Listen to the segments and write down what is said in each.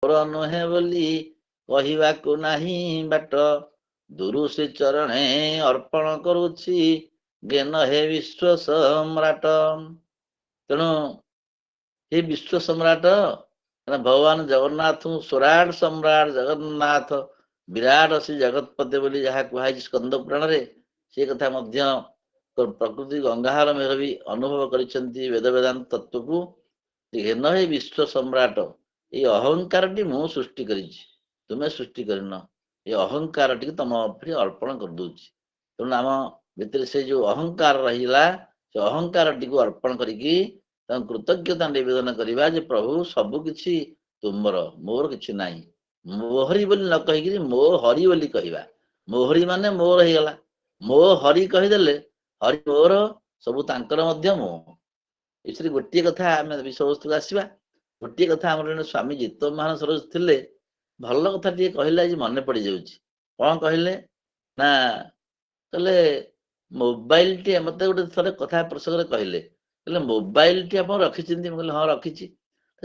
ମୋର ନୁହେଁ ବୋଲି କହିବାକୁ ନାହିଁ ବାଟ, ଦୁରୁ ଶ୍ରୀ ଚରଣେ ଅର୍ପଣ କରୁଛି ଜ୍ଞାନ ହେ ବିଶ୍ୱ ସମ୍ରାଟ। ତେଣୁ हे विश्व सम्राट, भगवान जगन्नाथ स्वराट सम्राट जगन्नाथ विराट श्री जगतपति बोली जहाँ कहुई स्कंद पुराण रे से कथा मध्य प्रकृति गंगाहार मेघ भी अनुभव करिसेंती वेद वेदांत तत्व को हेन हे विश्व सम्राट ये अहंकार टी मु सृष्टि करिछि तुमे सृष्टि करिन ये अहंकार टी तम उपरे अर्पण कर दूछि। तेणु आम भितर से जो अहंकार रहिला से अहंकार टी को अर्पण करिकी कृतज्ञता निवेदन करवा जे प्रभु सबु किछि तुमर मोर किछि नाही मोहरी बोली न कहिकी मो हरि बोली कहवा मोहरी माने मोर ହେଇଗଲା मो हरि कहीदेले हरि मोर सबु तांकर मध्य मो इसरी गोटे कथा आम विषय वस्तु आसवा। गोटे कथा आम स्वामी जित महान सरोज थिले भल कथा टे कहले आज मन पड़ जाउछि। कौन कहले ना कहले मोबाइल टी मते गोटे थोड़े कथा प्रसंग कहले मोबाइल टी आप रखी हाँ रखी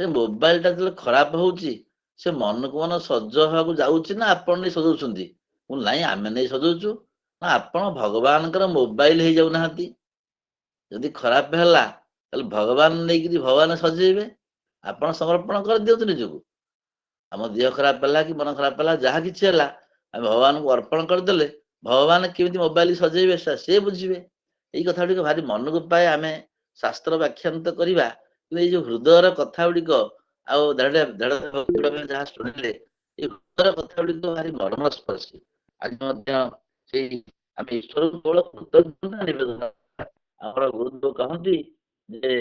मोबाइल टा जो खराब होउची से मन को मन सज हवा जाऊँ ना आपण नहीं सजाऊँगी नाई आम नहीं सजाऊँ ना आपण भगवान मोबाइल हो जाऊना जदि खराब है भगवान नहीं भगवान सजेबे आपण समर्पण कर दियतु निजको आम देह खराब है कि मन खराब है जहाँ कि भगवान को अर्पण करदे भगवान केमी मोबाइल सजेबे से बुझे यही कथा गुड़ भारी मन को पाए आम शास्त्र व्याख्यान करवा ये जो हृदयर कथा गुड़िक जहाँ शुणिले हृदयर कथा गुड़िक भारी मर्म स्पर्शी आज ईश्वर केवल कृतज्ञता निवेदन गुरुदेव कहती जे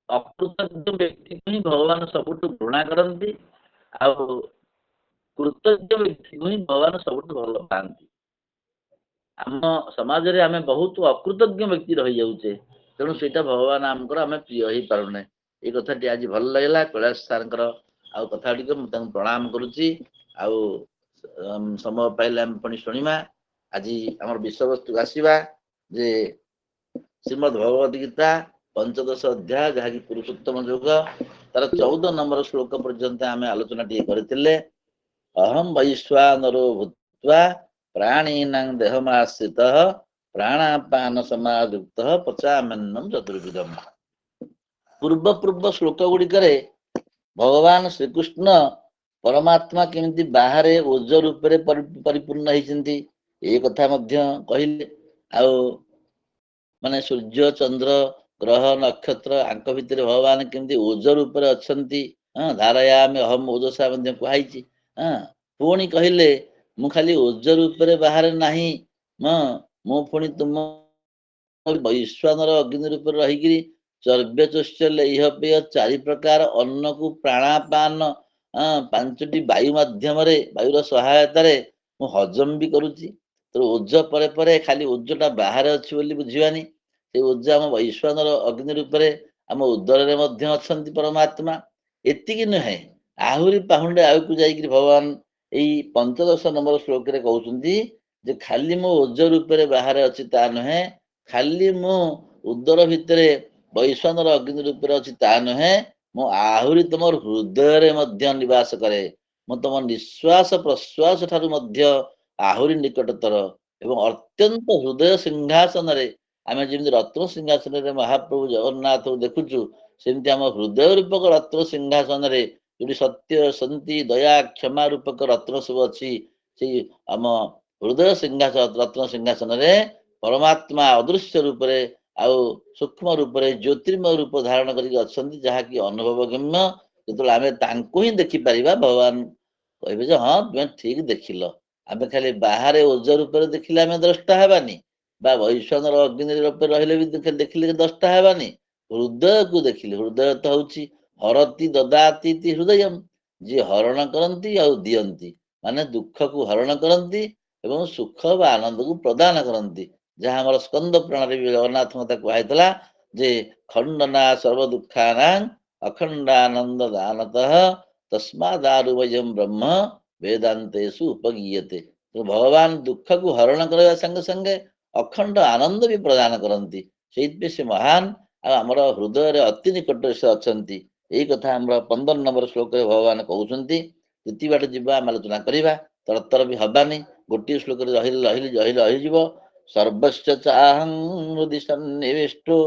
अकृतज्ञ व्यक्ति को ही भगवान सबुठ घृणा करती कृतज्ञ व्यक्ति को ही भगवान सबुठ भल पाती। आम समाज रे आमे बहुत अकृतज्ञ व्यक्ति रही जाऊे तेणु सेटा भगवान आमकर आम प्रिय हो पारुने ये कथाटी आज भल लगला कैलाश सार कथा गुड़िक मुझे प्रणाम करुच्ची समय पाइले आम पुणी शुणा। आज आम विषय वस्तु आसवा जे श्रीमद भगवद गीता पंचदश अध्याय जहाँ की पुरुषोत्तम योग तार 14 नंबर श्लोक पर्यंत आम आलोचना टी करथिले। अहम वैश्वानरो भूत्वा प्राणीनां देहमाश्रितः प्राणापान समायुक्तः पचाम्यन्नं चतुर्विधम्। पूर्व पूर्व श्लोक गुड़िक भगवान श्रीकृष्ण परमात्मा केमिति बाहरे ओज रूप से परिपूर्ण होती ये कथा कहले माने सूर्य चंद्र ग्रह नक्षत्र आंक भितर भगवान केमिति ओज रूप से अच्छी धारयामि अहम ओजसा कहुई पुणी कहले मु खाली ओज रूप से बाहर नहीं मु पुणी तुम वैश्वानर अग्नि रूप रहीकि चर्व्य चोष्य पेय 4 प्रकार अन्न को प्राणापान 5टी वायु माध्यम वायुर सहायतार मु हजम भी करुच्ची। तो ओज पर खाली ओजटा बाहर अच्छी बुझानी से ओज आम वैश्वानर अग्नि रूप आम उदर में अच्छा परमात्मा एतिकी नुहे आहुरी पाहुंडे आगू जा भगवान यही 15 नंबर श्लोक कहते जे खाली मो ओज रूप बाहर अच्छी ता नुहे खाली मो उदर भितर वैश्वानर अग्नि रूप अच्छी ता नुहे मो आहुरी तुम हृदय निवास करे मो तुम निश्वास प्रश्वास ठारू आहुरी निकटतर एवं अत्यंत हृदय सिंहासन आम जमी रत्न सिंहासन महाप्रभु जगन्नाथ देखुचु सेमती आम हृदय रूपक रत्न सिंहासन जो सत्य शांति दया क्षमा रूपक रत्न सब अच्छी से आम हृदय सिंहासन रत्न सिंहासन परमात्मा अदृश्य रूप आउ सूक्ष्म रूप ज्योतिर्मय रूप धारण करके जहाँकि अनुभव गम्य जो आम ही देखिपर भगवान कहे हाँ तुम्हें ठीक देखिल आम खाली बाहर ओज रूप देखिले आम द्रष्टा हेबानी वैश्वानर अग्नि रूप रही भी देखिले द्रष्टा हेबानी हृदय को देखिले हृदय तो हूँ हरती ददाती हृदय जी हरण करती दियंती माने दुख को हरण करती एवं सुख व आनंद को प्रदान करती जहाँ हमार स्कंद पुराण जगन्नाथ मत कहला जे खंडना सर्व दुखाना अखंडानंद दानतः तस्मादारुवयम ब्रह्म वेदांतेषु उपगीयते। तो भगवान दुख को हरण करने संगे संगे अखंड आनंद भी प्रदान करती से महान आमर हृदय अति निकट से अच्छा ଏଇ କଥା ଆମର 15 ନମ୍ବର ଶ୍ଲୋକରେ ଭଗବାନ କହୁଛନ୍ତି। ଯେତିକି ବାଟ ଯିବା ଆମେ ଆଲୋଚନା କରିବା, ତରତର ବି ହବାନି। ଗୋଟିଏ ଶ୍ଲୋକରେ ରହିଯିବ। ସର୍ବସ୍ୟ ଚାହଂ ହୃଦି ସନ୍ନିବିଷ୍ଟୋ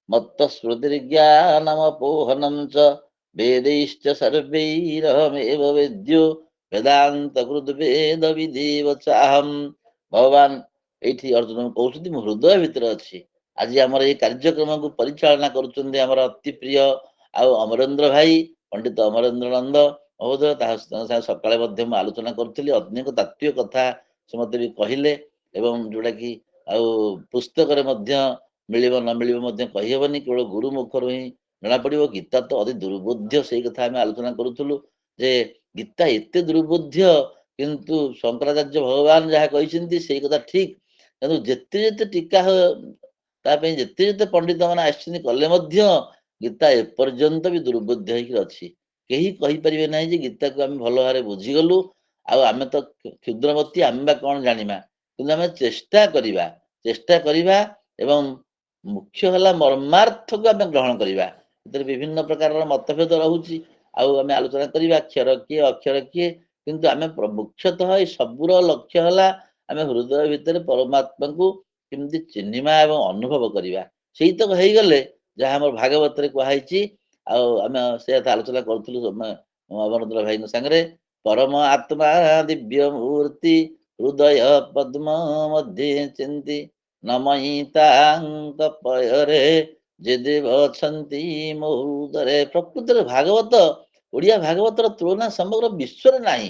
ମତ୍ତ ସ୍ମୃତିର୍ଜ୍ଞାନମପୋହନଂ ଚ ବେदैଶ୍ଚ ସର୍ବୈରହମେବ ବେଦ୍ୟୋ ବେଦାନ୍ତ କୃତ ବେଦ ବିଦେବ ଚାହಂ। ଭଗବାନ ଏଇଠି ଅର୍ଜୁନଙ୍କୁ କହୁଛନ୍ତି ମୁଁ ହୃଦୟ ଭିତରେ ଅଛି। ଆଜି ଆମର ଏଇ କାର୍ଯ୍ୟକ୍ରମକୁ ପରିଚାଳନା କରୁଛନ୍ତି ଆମର ଅତି ପ୍ରିୟ ଆଉ ଅମରେନ୍ଦ୍ର ଭାଇ, ପଣ୍ଡିତ ଅମରେନ୍ଦ୍ର ନନ୍ଦ ମହୋଦୟ। ତାହା ସାଙ୍ଗେ ସକାଳେ ମଧ୍ୟ ମୁଁ ଆଲୋଚନା କରୁଥିଲି। ଅନେକ ତାତ୍ତ୍ୱିକ କଥା ସେ ମତେ ବି କହିଲେ, ଏବଂ ଯୋଉଟା କି ଆଉ ପୁସ୍ତକରେ ମଧ୍ୟ ମିଳିବ ନ ମିଳିବ ମଧ୍ୟ କହିହେବନି, କେବଳ ଗୁରୁ ମୁଖରୁ ହିଁ ଜଣା ପଡିବ। ଗୀତା ତ ଅତି ଦୁର୍ବୋଧ୍ୟ, ସେଇ କଥା ଆମେ ଆଲୋଚନା କରୁଥିଲୁ ଯେ ଗୀତା ଏତେ ଦୁର୍ବୋଧ୍ୟ, କିନ୍ତୁ ଶଙ୍କରାଚାର୍ଯ୍ୟ ଭଗବାନ ଯାହା କହିଛନ୍ତି ସେଇ କଥା ଠିକ। କିନ୍ତୁ ଯେତେ ଯେତେ ଟୀକା ତା ପାଇଁ ଯେତେ ଯେତେ ପଣ୍ଡିତ ମାନେ ଆସିଛନ୍ତି କଲେ ମଧ୍ୟ ଗୀତା ଏପର୍ଯ୍ୟନ୍ତ ବି ଦୁର୍ବୋଧ୍ୟ ହେଇକି ଅଛି। କେହି କହିପାରିବେ ନାହିଁ ଯେ ଗୀତାକୁ ଆମେ ଭଲ ଭାବରେ ବୁଝିଗଲୁ। ଆଉ ଆମେ ତ କ୍ଷୁଦ୍ରମତି, ଆମେ ବା କଣ ଜାଣିବା। କିନ୍ତୁ ଆମେ ଚେଷ୍ଟା କରିବା ଏବଂ ମୁଖ୍ୟ ହେଲା ମର୍ମାର୍ଥକୁ ଆମେ ଗ୍ରହଣ କରିବା। ଏଥିରେ ବିଭିନ୍ନ ପ୍ରକାରର ମତଭେଦ ରହୁଛି, ଆଉ ଆମେ ଆଲୋଚନା କରିବା କ୍ଷର କିଏ ଅକ୍ଷର କିଏ। କିନ୍ତୁ ଆମେ ମୁଖ୍ୟତଃ ଏଇ ସବୁର ଲକ୍ଷ୍ୟ ହେଲା ଆମେ ହୃଦୟ ଭିତରେ ପରମାତ୍ମାକୁ କେମିତି ଚିହ୍ନିବା ଏବଂ ଅନୁଭବ କରିବା। ସେଇତକ ହେଇଗଲେ ଯାହା ଆମର ଭାଗବତରେ କୁହାହେଇଛି, ଆଉ ଆମେ ସେ କଥା ଆଲୋଚନା କରୁଥିଲୁ ଅମରେନ୍ଦ୍ର ଭାଇଙ୍କ ସାଙ୍ଗରେ। ପରମ ଆତ୍ମା ଦିବ୍ୟ ମୂର୍ତ୍ତି ହୃଦୟ ପଦ୍ମ ମଧ୍ୟେ ଚିନ୍ତି ନମଇ ତାଙ୍କ ପୟରେ ଯେ ଦେବ ଅଛନ୍ତି ମୋ ହୃଦୟରେ। ପ୍ରକୃତରେ ଭାଗବତ, ଓଡିଆ ଭାଗବତର ତୁଳନା ସମଗ୍ର ବିଶ୍ୱରେ ନାହିଁ।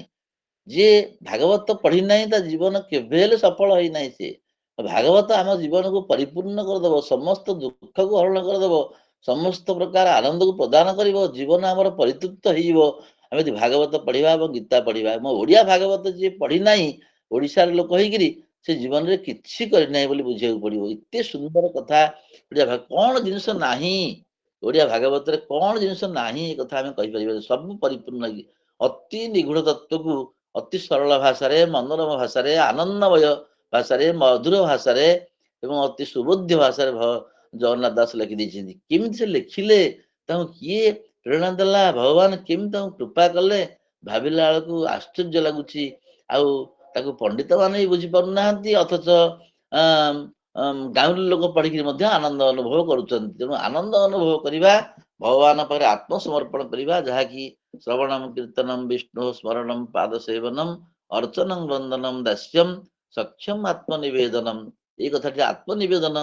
ଯିଏ ଭାଗବତ ପଢି ନାହିଁ ତା ଜୀବନ କେବେ ହେଲେ ସଫଳ ହେଇନାହିଁ। ସିଏ ଭାଗବତ ଆମ ଜୀବନକୁ ପରିପୂର୍ଣ୍ଣ କରିଦବ, ସମସ୍ତ ଦୁଃଖକୁ ହରଣ କରିଦବ, ସମସ୍ତ ପ୍ରକାର ଆନନ୍ଦକୁ ପ୍ରଦାନ କରିବ। ଜୀବନ ଆମର ପରିତୃପ୍ତ ହେଇଯିବ ଆମେ ଯଦି ଭାଗବତ ପଢିବା ଏବଂ ଗୀତା ପଢିବା। ମୋ ଓଡିଆ ଭାଗବତ ଯିଏ ପଢି ନାହିଁ, ଓଡିଶାର ଲୋକ ହେଇକିରି ସେ ଜୀବନରେ କିଛି କରିନାହିଁ ବୋଲି ବୁଝିବାକୁ ପଡିବ। ଏତେ ସୁନ୍ଦର କଥା ଓଡିଆ କଣ ଜିନିଷ ନାହିଁ, ଓଡିଆ ଭାଗବତରେ କଣ ଜିନିଷ ନାହିଁ ଏ କଥା ଆମେ କହିପାରିବା। ସବୁ ପରିପୂର୍ଣ୍ଣ ହେଇକି ଅତି ନିଗୁଢ ତତ୍ଵକୁ ଅତି ସରଳ ଭାଷାରେ, ମନୋରମ ଭାଷାରେ, ଆନନ୍ଦମୟ ଭାଷାରେ, ମଧୁର ଭାଷାରେ ଏବଂ ଅତି ସୁବୋଧ୍ୟ ଭାଷାରେ ଜଗନ୍ନାଥ ଦାସ ଲେଖି ଦେଇଛନ୍ତି। କେମିତି ସେ ଲେଖିଲେ, ତାଙ୍କୁ କିଏ ପ୍ରେରଣା ଦେଲା, ଭଗବାନ କେମିତି ତାଙ୍କୁ କୃପା କଲେ, ଭାବିଲା ବେଳକୁ ଆଶ୍ଚର୍ଯ୍ୟ ଲାଗୁଛି। ଆଉ ତାକୁ ପଣ୍ଡିତ ମାନେ ବି ବୁଝି ପାରୁନାହାନ୍ତି, ଅଥଚ ଗାଉଁଲି ଲୋକ ପଢିକି ମଧ୍ୟ ଆନନ୍ଦ ଅନୁଭବ କରୁଛନ୍ତି। ତେଣୁ ଆନନ୍ଦ ଅନୁଭବ କରିବା, ଭଗବାନ ପାଖରେ ଆତ୍ମସମର୍ପଣ କରିବା, ଯାହାକି ଶ୍ରବଣମ୍ କୀର୍ତ୍ତନମ୍ ବିଷ୍ଣୁ ସ୍ମରଣମ୍ ପାଦ ସେବନମ୍ ଅର୍ଚ୍ଚନଂ ବନ୍ଦନମ୍ ଦାସ୍ୟମ୍ ସକ୍ଷମ ଆତ୍ମନିବେଦନମ୍। ଏଇ କଥାଟି ଆତ୍ମନିବେଦନ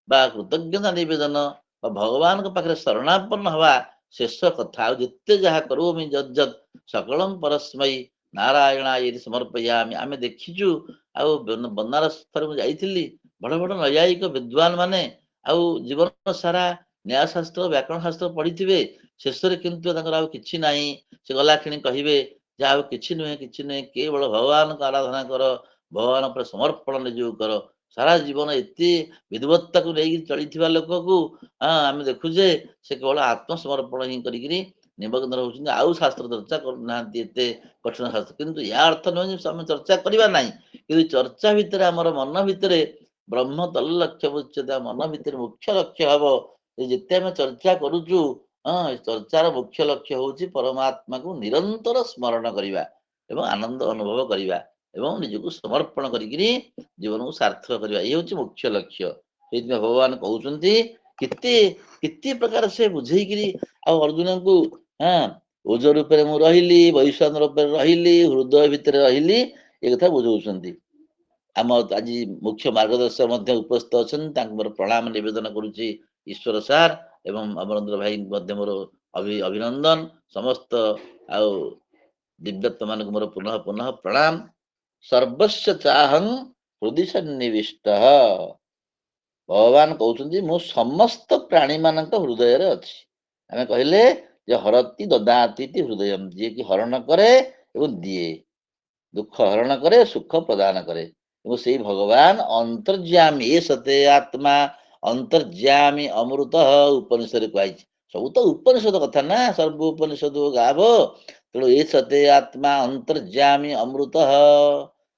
ବା କୃତଜ୍ଞତା ନିବେଦନ ବା ଭଗବାନଙ୍କ ପାଖରେ ଶରଣାପନ୍ନ ହବା ଶେଷ କଥା। ଆଉ ଯେତେ ଯାହା କରୁମି ଯତ୍ ସକଳମ୍ ପରସ୍ମୈ ନାରାୟଣାୟ ସମର୍ପୟାମି। ଆମେ ଦେଖିଛୁ, ଆଉ ବନାରସ ଥରେ ମୁଁ ଯାଇଥିଲି, ବଡ ବଡ ନୈୟାୟିକ ବିଦ୍ୱାନ ମାନେ ଆଉ ଜୀବନ ସାରା ନ୍ୟାୟ ଶାସ୍ତ୍ର ବ୍ୟାକରଣ ଶାସ୍ତ୍ର ପଢିଥିବେ, ଶେଷରେ କିନ୍ତୁ ତାଙ୍କର ଆଉ କିଛି ନାହିଁ। ସେ ଗଲା କ୍ଷଣି କହିବେ ଯେ ଆଉ କିଛି ନୁହେଁ, କିଛି ନୁହେଁ, କେବଳ ଭଗବାନଙ୍କ ଆରାଧନା କର, ଭଗବାନ ଉପରେ ସମର୍ପଣ ନିଜକୁ କର। ସାରା ଜୀବନ ଏତେ ବିଦ୍ବତ୍ତାକୁ ନେଇକି ଚଳିଥିବା ଲୋକକୁ ଆମେ ଦେଖୁଛେ ସେ କେବଳ ଆତ୍ମସମର୍ପଣ ହିଁ କରିକିରି ନିମଗ୍ନ ରହୁଛନ୍ତି, ଆଉ ଶାସ୍ତ୍ର ଚର୍ଚ୍ଚା କରୁନାହାନ୍ତି ଏତେ କଠିନ ଶାସ୍ତ୍ର। କିନ୍ତୁ ୟା ଅର୍ଥ ନୁହେଁ ଯେ ଆମେ ଚର୍ଚ୍ଚା କରିବା ନାହିଁ, କିନ୍ତୁ ଚର୍ଚ୍ଚା ଭିତରେ ଆମର ମନ ଭିତରେ ବ୍ରହ୍ମ ତଲ ଲକ୍ଷ୍ୟ ବୁଝିଛନ୍ତି। ମନ ଭିତରେ ମୁଖ୍ୟ ଲକ୍ଷ୍ୟ ହବ ଯେ ଯେତେ ଆମେ ଚର୍ଚ୍ଚା କରୁଛୁ, ଚର୍ଚ୍ଚାର ମୁଖ୍ୟ ଲକ୍ଷ୍ୟ ହଉଛି ପରମାତ୍ମାକୁ ନିରନ୍ତର ସ୍ମରଣ କରିବା ଏବଂ ଆନନ୍ଦ ଅନୁଭବ କରିବା ଏବଂ ନିଜକୁ ସମର୍ପଣ କରିକିରି ଜୀବନକୁ ସାର୍ଥକ କରିବା। ଇଏ ହଉଛି ମୁଖ୍ୟ ଲକ୍ଷ୍ୟ। ସେଇଥିପାଇଁ ଭଗବାନ କହୁଛନ୍ତି କେତେ କେତେ ପ୍ରକାର ସେ ବୁଝେଇକିରି ଆଉ ଅର୍ଜୁନଙ୍କୁ ଓଜ ରୂପରେ ମୁଁ ରହିଲି, ବୈଶ୍ୱାନ ରୂପରେ ରହିଲି, ହୃଦୟ ଭିତରେ ରହିଲି, ଏ କଥା ବୁଝଉଛନ୍ତି। ଆମ ଆଜି ମୁଖ୍ୟ ମାର୍ଗଦର୍ଶକ ମଧ୍ୟ ଉପସ୍ଥିତ ଅଛନ୍ତି, ତାଙ୍କୁ ମୋର ପ୍ରଣାମ ନିବେଦନ କରୁଛି ଈଶ୍ୱର ସାର୍, ଏବଂ ଅମରେନ୍ଦ୍ର ଭାଇ ମଧ୍ୟ ମୋର ଅଭିନନ୍ଦନ। ସମସ୍ତ ଆଉ ଦିବ୍ୟତ୍ୱ ମାନଙ୍କୁ ମୋର ପୁନଃ ପୁନଃ ପ୍ରଣାମ। ସର୍ବସ୍ୟ ଚାହଂ ହୃଦୟ ସନ୍ନିବିଷ୍ଟ। ଭଗବାନ କହୁଛନ୍ତି ମୁଁ ସମସ୍ତ ପ୍ରାଣୀ ମାନଙ୍କ ହୃଦୟରେ ଅଛି। ଆମେ କହିଲେ ଯେ ହରତି ଦଦାତି ହୃଦୟମ୍, ଯିଏକି ହରଣ କରେ ଏବଂ ଦିଏ, ଦୁଃଖ ହରଣ କରେ, ସୁଖ ପ୍ରଦାନ କରେ। ଏବଂ ସେଇ ଭଗବାନ ଅନ୍ତର୍ଯ୍ୟାମୀ, ଏ ସତେ ଆତ୍ମା ଅନ୍ତର୍ଯ୍ୟାମୀ ଅମୃତ ଉପନିଷଦରେ କୁହାଯାଇଛି। ସବୁ ତ ଉପନିଷଦ କଥା ନା, ସର୍ବ ଉପନିଷଦ ଗାବ। ତେଣୁ ଏ ସତେ ଆତ୍ମା ଅନ୍ତର୍ଯ୍ୟାମୀ ଅମୃତ।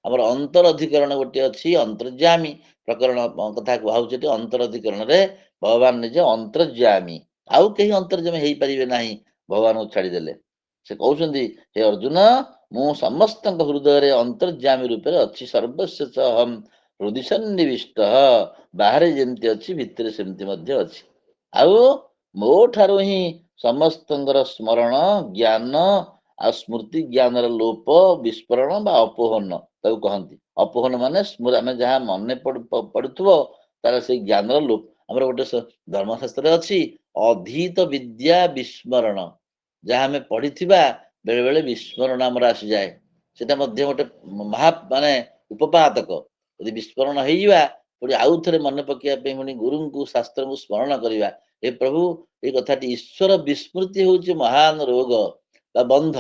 ଆମର ଅନ୍ତର ଅଧିକରଣ ଗୋଟେ ଅଛି, ଅନ୍ତର୍ଯ୍ୟାମୀ ପ୍ରକରଣ କଥା କୁହାଉଛି ଏଠି। ଅନ୍ତର ଅଧିକରଣରେ ଭଗବାନ ନିଜେ ଅନ୍ତର୍ଯ୍ୟାମୀ, ଆଉ କେହି ଅନ୍ତର୍ଯ୍ୟାମୀ ହେଇପାରିବେ ନାହିଁ। ଭଗବାନଙ୍କୁ ଛାଡ଼ିଦେଲେ। ସେ କହୁଛନ୍ତି, ହେ ଅର୍ଜୁନ, ମୁଁ ସମସ୍ତଙ୍କ ହୃଦୟରେ ଅନ୍ତର୍ଯାମୀ ରୂପରେ ଅଛି। ସର୍ବସ୍ୟ ଚ ଅହଂ ହୃଦି ସନ୍ନିବିଷ୍ଟ। ବାହାରେ ଯେମିତି ଅଛି ଭିତରେ ସେମିତି ମଧ୍ୟ ଅଛି। ଆଉ ମୋ ଠାରୁ ହିଁ ସମସ୍ତଙ୍କର ସ୍ମରଣ, ଜ୍ଞାନ ଆଉ ସ୍ମୃତି ଜ୍ଞାନର ଲୋପ, ବିସ୍ଫୋରଣ ବା ଅପୋହନ ତାକୁ କହନ୍ତି। ଅପୋହନ ମାନେ ଆମେ ଯାହା ମନେ ପଡୁଥିବ ତାର ସେଇ ଜ୍ଞାନର ଲୋପ। ଆମର ଗୋଟେ ଧର୍ମଶାସ୍ତ୍ରରେ ଅଛି, ଅଧୀତ ବିଦ୍ୟା ବିସ୍ମରଣ। ଯାହା ଆମେ ପଢିଥିବା ବେଳେ ବେଳେ ବିସ୍ମରଣ ଆମର ଆସିଯାଏ। ସେଟା ମଧ୍ୟ ଗୋଟେ ମାନେ ଉପପାଦକ। ଯଦି ବିସ୍ମରଣ ହେଇଯିବା, ପୁଣି ଆଉ ଥରେ ମନେ ପକେଇବା ପାଇଁ ପୁଣି ଗୁରୁଙ୍କୁ ଶାସ୍ତ୍ରଙ୍କୁ ସ୍ମରଣ କରିବା। ଏ ପ୍ରଭୁ, ଏଇ କଥାଟି ଈଶ୍ୱର ବିସ୍ମୃତି ହଉଛି ମହାନ ରୋଗ ବା ବନ୍ଧ।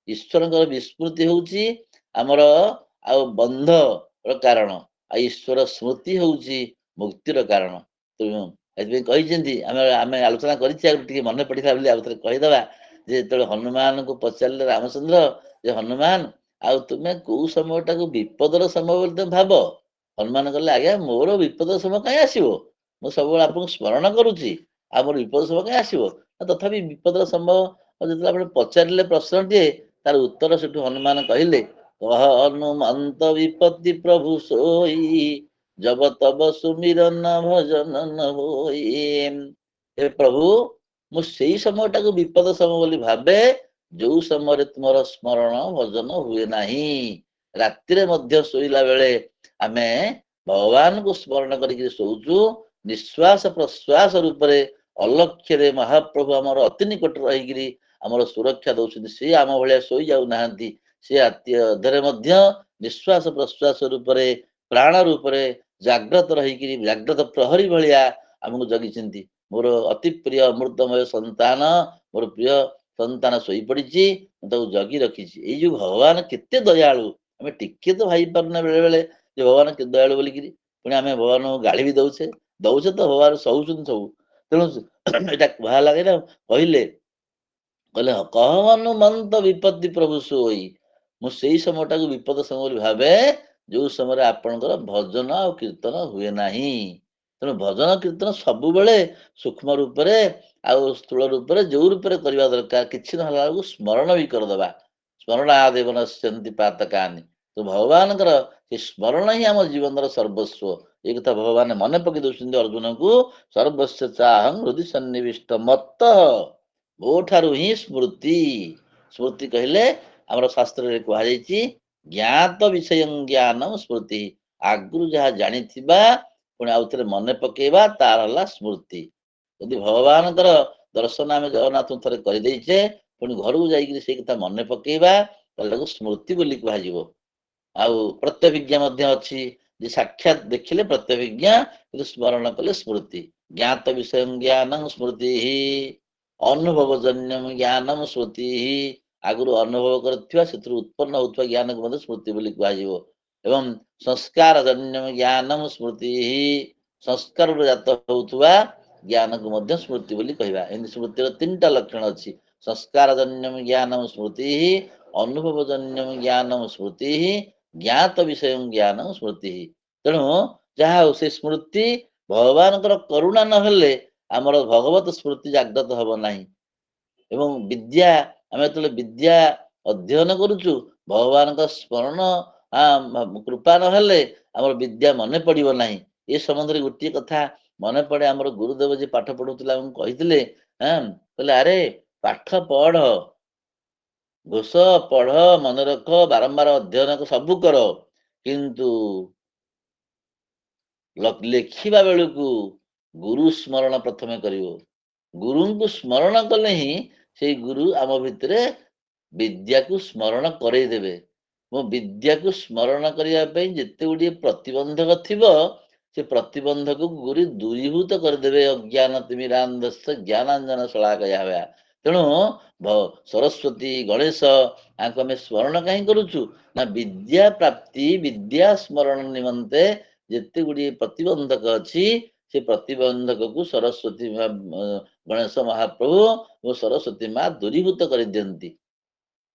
ଈଶ୍ୱରଙ୍କର ବିସ୍ମୃତି ହଉଛି ଆମର ଆଉ ବନ୍ଧର କାରଣ, ଆଉ ଈଶ୍ୱର ସ୍ମୃତି ହଉଛି ମୁକ୍ତିର କାରଣ। ତେଣୁ ଏଥିପାଇଁ କହିଛନ୍ତି, ଆମେ ଆଲୋଚନା କରିଛେ, ଆଉ ଟିକେ ମନେ ପଡିଥିଲା ବୋଲି ଆଉ ଥରେ କହିଦବା ଯେ ଯେତେବେଳେ ହନୁମାନଙ୍କୁ ପଚାରିଲେ ରାମଚନ୍ଦ୍ର, ଯେ ହନୁମାନ, ଆଉ ତୁମେ କୋଉ ସମୟଟାକୁ ବିପଦର ସମୟ ବୋଲି ତମେ ଭାବ? ହନୁମାନ କହିଲେ, ଆଜ୍ଞା ମୋର ବିପଦ ସମୟ କାହିଁ ଆସିବ? ମୁଁ ସବୁବେଳେ ଆପଣଙ୍କୁ ସ୍ମରଣ କରୁଛି, ଆଉ ମୋର ବିପଦ ସମୟ କାହିଁ ଆସିବ? ତଥାପି ବିପଦର ସମୟ ଯେତେବେଳେ ଆପଣ ପଚାରିଲେ ପ୍ରଶ୍ନଟିଏ, ତାର ଉତ୍ତର ସେଠୁ ହନୁମାନ କହିଲେ, କହ ହନୁମନ୍ତ ବିପତ୍ତି ପ୍ରଭୁ ସୋଇ, ଜବ ତବ ସୁମିରନ ଭଜନ ନ ହୋଇ। ହେ ପ୍ରଭୁ, ମୁଁ ସେଇ ସମୟଟାକୁ ବିପଦ ସମୟ ବୋଲି ଭାବେ ଯୋଉ ସମୟରେ ତୁମର ସ୍ମରଣ ଭଜନ ହୁଏ ନାହିଁ। ରାତିରେ ମଧ୍ୟ ଶୋଇଲା ବେଳେ ଆମେ ଭଗବାନଙ୍କୁ ସ୍ମରଣ କରିକି ଶୋଉଛୁ। ନିଶ୍ୱାସ ପ୍ରଶ୍ୱାସ ରୂପରେ ଅଲକ୍ଷ୍ୟରେ ମହାପ୍ରଭୁ ଆମର ଅତି ନିକଟରେ ରହିକିରି ଆମର ସୁରକ୍ଷା ଦଉଛନ୍ତି। ସେ ଆମ ଭଳିଆ ଶୋଇ ଯାଉନାହାନ୍ତି। ସେ ରାତି ଅଧରେ ମଧ୍ୟ ନିଶ୍ୱାସ ପ୍ରଶ୍ୱାସ ରୂପରେ, ପ୍ରାଣ ରୂପରେ ଜାଗ୍ରତ ରହିକିରି ଜାଗ୍ରତ ପ୍ରହରୀ ଭଳିଆ ଆମକୁ ଜଗିଛନ୍ତି। ମୋର ଅତି ପ୍ରିୟ ଅମୃତମୟ ସନ୍ତାନ, ମୋର ପ୍ରିୟ ସନ୍ତାନ ଶୋଇପଡିଛି, ମୁଁ ତାକୁ ଜଗି ରଖିଛି। ଏଇ ଯୋଉ ଭଗବାନ କେତେ ଦୟାଳୁ, ଆମେ ଟିକେ ତ ଭାବି ପାରୁନା ବେଳେ ବେଳେ ଯେ ଭଗବାନ କେତେ ଦୟାଳୁ ବୋଲିକିରି। ପୁଣି ଆମେ ଭଗବାନଙ୍କୁ ଗାଳି ବି ଦଉଛେ ତ ଭଗବାନ ସହୁଛନ୍ତି ସବୁ। ତେଣୁ ଏଇଟା କୁହା ଲାଗେ ନା, କହିଲେ କହ ହନୁମନ୍ତ ବିପତ୍ତି ପ୍ରଭୁ ସୋଇ, ମୁଁ ସେଇ ସମୟଟାକୁ ବିପଦ ସମୟ ବୋଲି ଭାବେ ଯୋଉ ସମୟରେ ଆପଣଙ୍କର ଭଜନ ଆଉ କୀର୍ତ୍ତନ ହୁଏ ନାହିଁ। ତେଣୁ ଭଜନ କୀର୍ତ୍ତନ ସବୁବେଳେ ସୂକ୍ଷ୍ମ ରୂପରେ ଆଉ ସ୍ଥୂଳ ରୂପରେ ଯୋଉ ରୂପରେ କରିବା ଦରକାର, କିଛି ନହେଲା ବେଳକୁ ସ୍ମରଣ ବି କରିଦବା। ସ୍ମରଣ ଆଦେବନ ସେମିତି ପାତକାନି। ତ ଭଗବାନଙ୍କର ସେ ସ୍ମରଣ ହିଁ ଆମ ଜୀବନର ସର୍ବସ୍ୱ। ଏଇ କଥା ଭଗବାନ ମନେ ପକେଇ ଦଉଛନ୍ତି ଅର୍ଜୁନଙ୍କୁ, ସର୍ବସ୍ୟ ଚାହଂ ହୃଦି ସନ୍ନିବିଷ୍ଟ ମତ, ମୋ ଠାରୁ ହିଁ ସ୍ମୃତି। ସ୍ମୃତି କହିଲେ ଆମର ଶାସ୍ତ୍ରରେ କୁହାଯାଇଛି, ଜ୍ଞାତ ବିଷୟ ଜ୍ଞାନ ସ୍ମୃତି। ଆଗରୁ ଯାହା ଜାଣିଥିବା ପୁଣି ଆଉ ଥରେ ମନେ ପକେଇବା, ତାର ହେଲା ସ୍ମୃତି। ଯଦି ଭଗବାନଙ୍କର ଦର୍ଶନ ଆମେ ଜଗନ୍ନାଥଙ୍କୁ ଥରେ କରିଦେଇଛେ, ପୁଣି ଘରକୁ ଯାଇକିରି ସେଇ କଥା ମନେ ପକେଇବା, ତାହେଲେ ତାକୁ ସ୍ମୃତି ବୋଲି କୁହାଯିବ। ଆଉ ପ୍ରତ୍ୟଭିଜ୍ଞା ମଧ୍ୟ ଅଛି, ଯେ ସାକ୍ଷାତ ଦେଖିଲେ ପ୍ରତ୍ୟଭିଜ୍ଞା, କିନ୍ତୁ ସ୍ମରଣ କଲେ ସ୍ମୃତି। ଜ୍ଞାତ ବିଷୟ ଜ୍ଞାନ ସ୍ମୃତି, ଅନୁଭବଜନ୍ୟ ଜ୍ଞାନ ସ୍ମୃତି। ଆଗରୁ ଅନୁଭବ କରିଥିବା, ସେଥିରୁ ଉତ୍ପନ୍ନ ହଉଥିବା ଜ୍ଞାନକୁ ମଧ୍ୟ ସ୍ମୃତି ବୋଲି କୁହାଯିବ। ଏବଂ ସଂସ୍କାର ଜନ୍ୟ ଜ୍ଞାନ ସ୍ମୃତି, ସଂସ୍କାରରୁ ଜାତ ହଉଥିବା ଜ୍ଞାନକୁ ମଧ୍ୟ ସ୍ମୃତି ବୋଲି କହିବା। ଏମିତି ସ୍ମୃତିର ତିନିଟା ଲକ୍ଷଣ ଅଛି, ସଂସ୍କାର ଜନ୍ୟ ଜ୍ଞାନ ସ୍ମୃତି, ଅନୁଭବ ଜନ୍ୟ ଜ୍ଞାନ ସ୍ମୃତି, ଜ୍ଞାତ ବିଷୟ ଜ୍ଞାନ ସ୍ମୃତି। ତେଣୁ ଯାହା ହଉ, ସେ ସ୍ମୃତି ଭଗବାନଙ୍କର କରୁଣା ନହେଲେ ଆମର ଭଗବତ ସ୍ମୃତି ଜାଗ୍ରତ ହବ ନାହିଁ। ଏବଂ ବିଦ୍ୟା, ଆମେ ଯେତେବେଳେ ବିଦ୍ୟା ଅଧ୍ୟୟନ କରୁଛୁ, ଭଗବାନଙ୍କ ସ୍ମରଣ କୃପା ନହେଲେ ଆମର ବିଦ୍ୟା ମନେ ପଡିବ ନାହିଁ। ଏ ସମ୍ବନ୍ଧରେ ଗୋଟିଏ କଥା ମନେ ପଡେ, ଆମର ଗୁରୁଦେବ ଯିଏ ପାଠ ପଢଉଥିଲା ଆମକୁ କହିଥିଲେ, କହିଲେ, ଆରେ ପାଠ ପଢ, ଘୋଷ ପଢ, ମନେ ରଖ, ବାରମ୍ବାର ଅଧ୍ୟୟନ ସବୁ କର, କିନ୍ତୁ ଲେଖିବା ବେଳକୁ ଗୁରୁ ସ୍ମରଣ ପ୍ରଥମେ କରିବ। ଗୁରୁଙ୍କୁ ସ୍ମରଣ କଲେ ହିଁ ସେଇ ଗୁରୁ ଆମ ଭିତରେ ବିଦ୍ୟାକୁ ସ୍ମରଣ କରେଇଦେବେ। ମୋ ବିଦ୍ୟାକୁ ସ୍ମରଣ କରିବା ପାଇଁ ଯେତେ ଗୁଡ଼ିଏ ପ୍ରତିବନ୍ଧକ ଥିବ, ସେ ପ୍ରତିବନ୍ଧକକୁ ଗୁରୁ ଦୂରୀଭୂତ କରିଦେବେ। ଅଜ୍ଞାନ ତିମିରାନ୍ଧସ୍ୟ ଜ୍ଞାନାଞ୍ଜନ ଶଳାକୟା ଭୟା। ତେଣୁ ସରସ୍ୱତୀ, ଗଣେଶ, ଆଙ୍କୁ ଆମେ ସ୍ମରଣ କାହିଁ କରୁଛୁ ନା, ବିଦ୍ୟା ପ୍ରାପ୍ତି, ବିଦ୍ୟା ସ୍ମରଣ ନିମନ୍ତେ ଯେତେ ଗୁଡ଼ିଏ ପ୍ରତିବନ୍ଧକ ଅଛି, ସେ ପ୍ରତିବନ୍ଧକକୁ ସରସ୍ୱତୀ ଗଣେଶ ମହାପ୍ରଭୁ ଓ ସରସ୍ୱତୀ ମା ଦୂରୀଭୂତ କରିଦିଅନ୍ତି।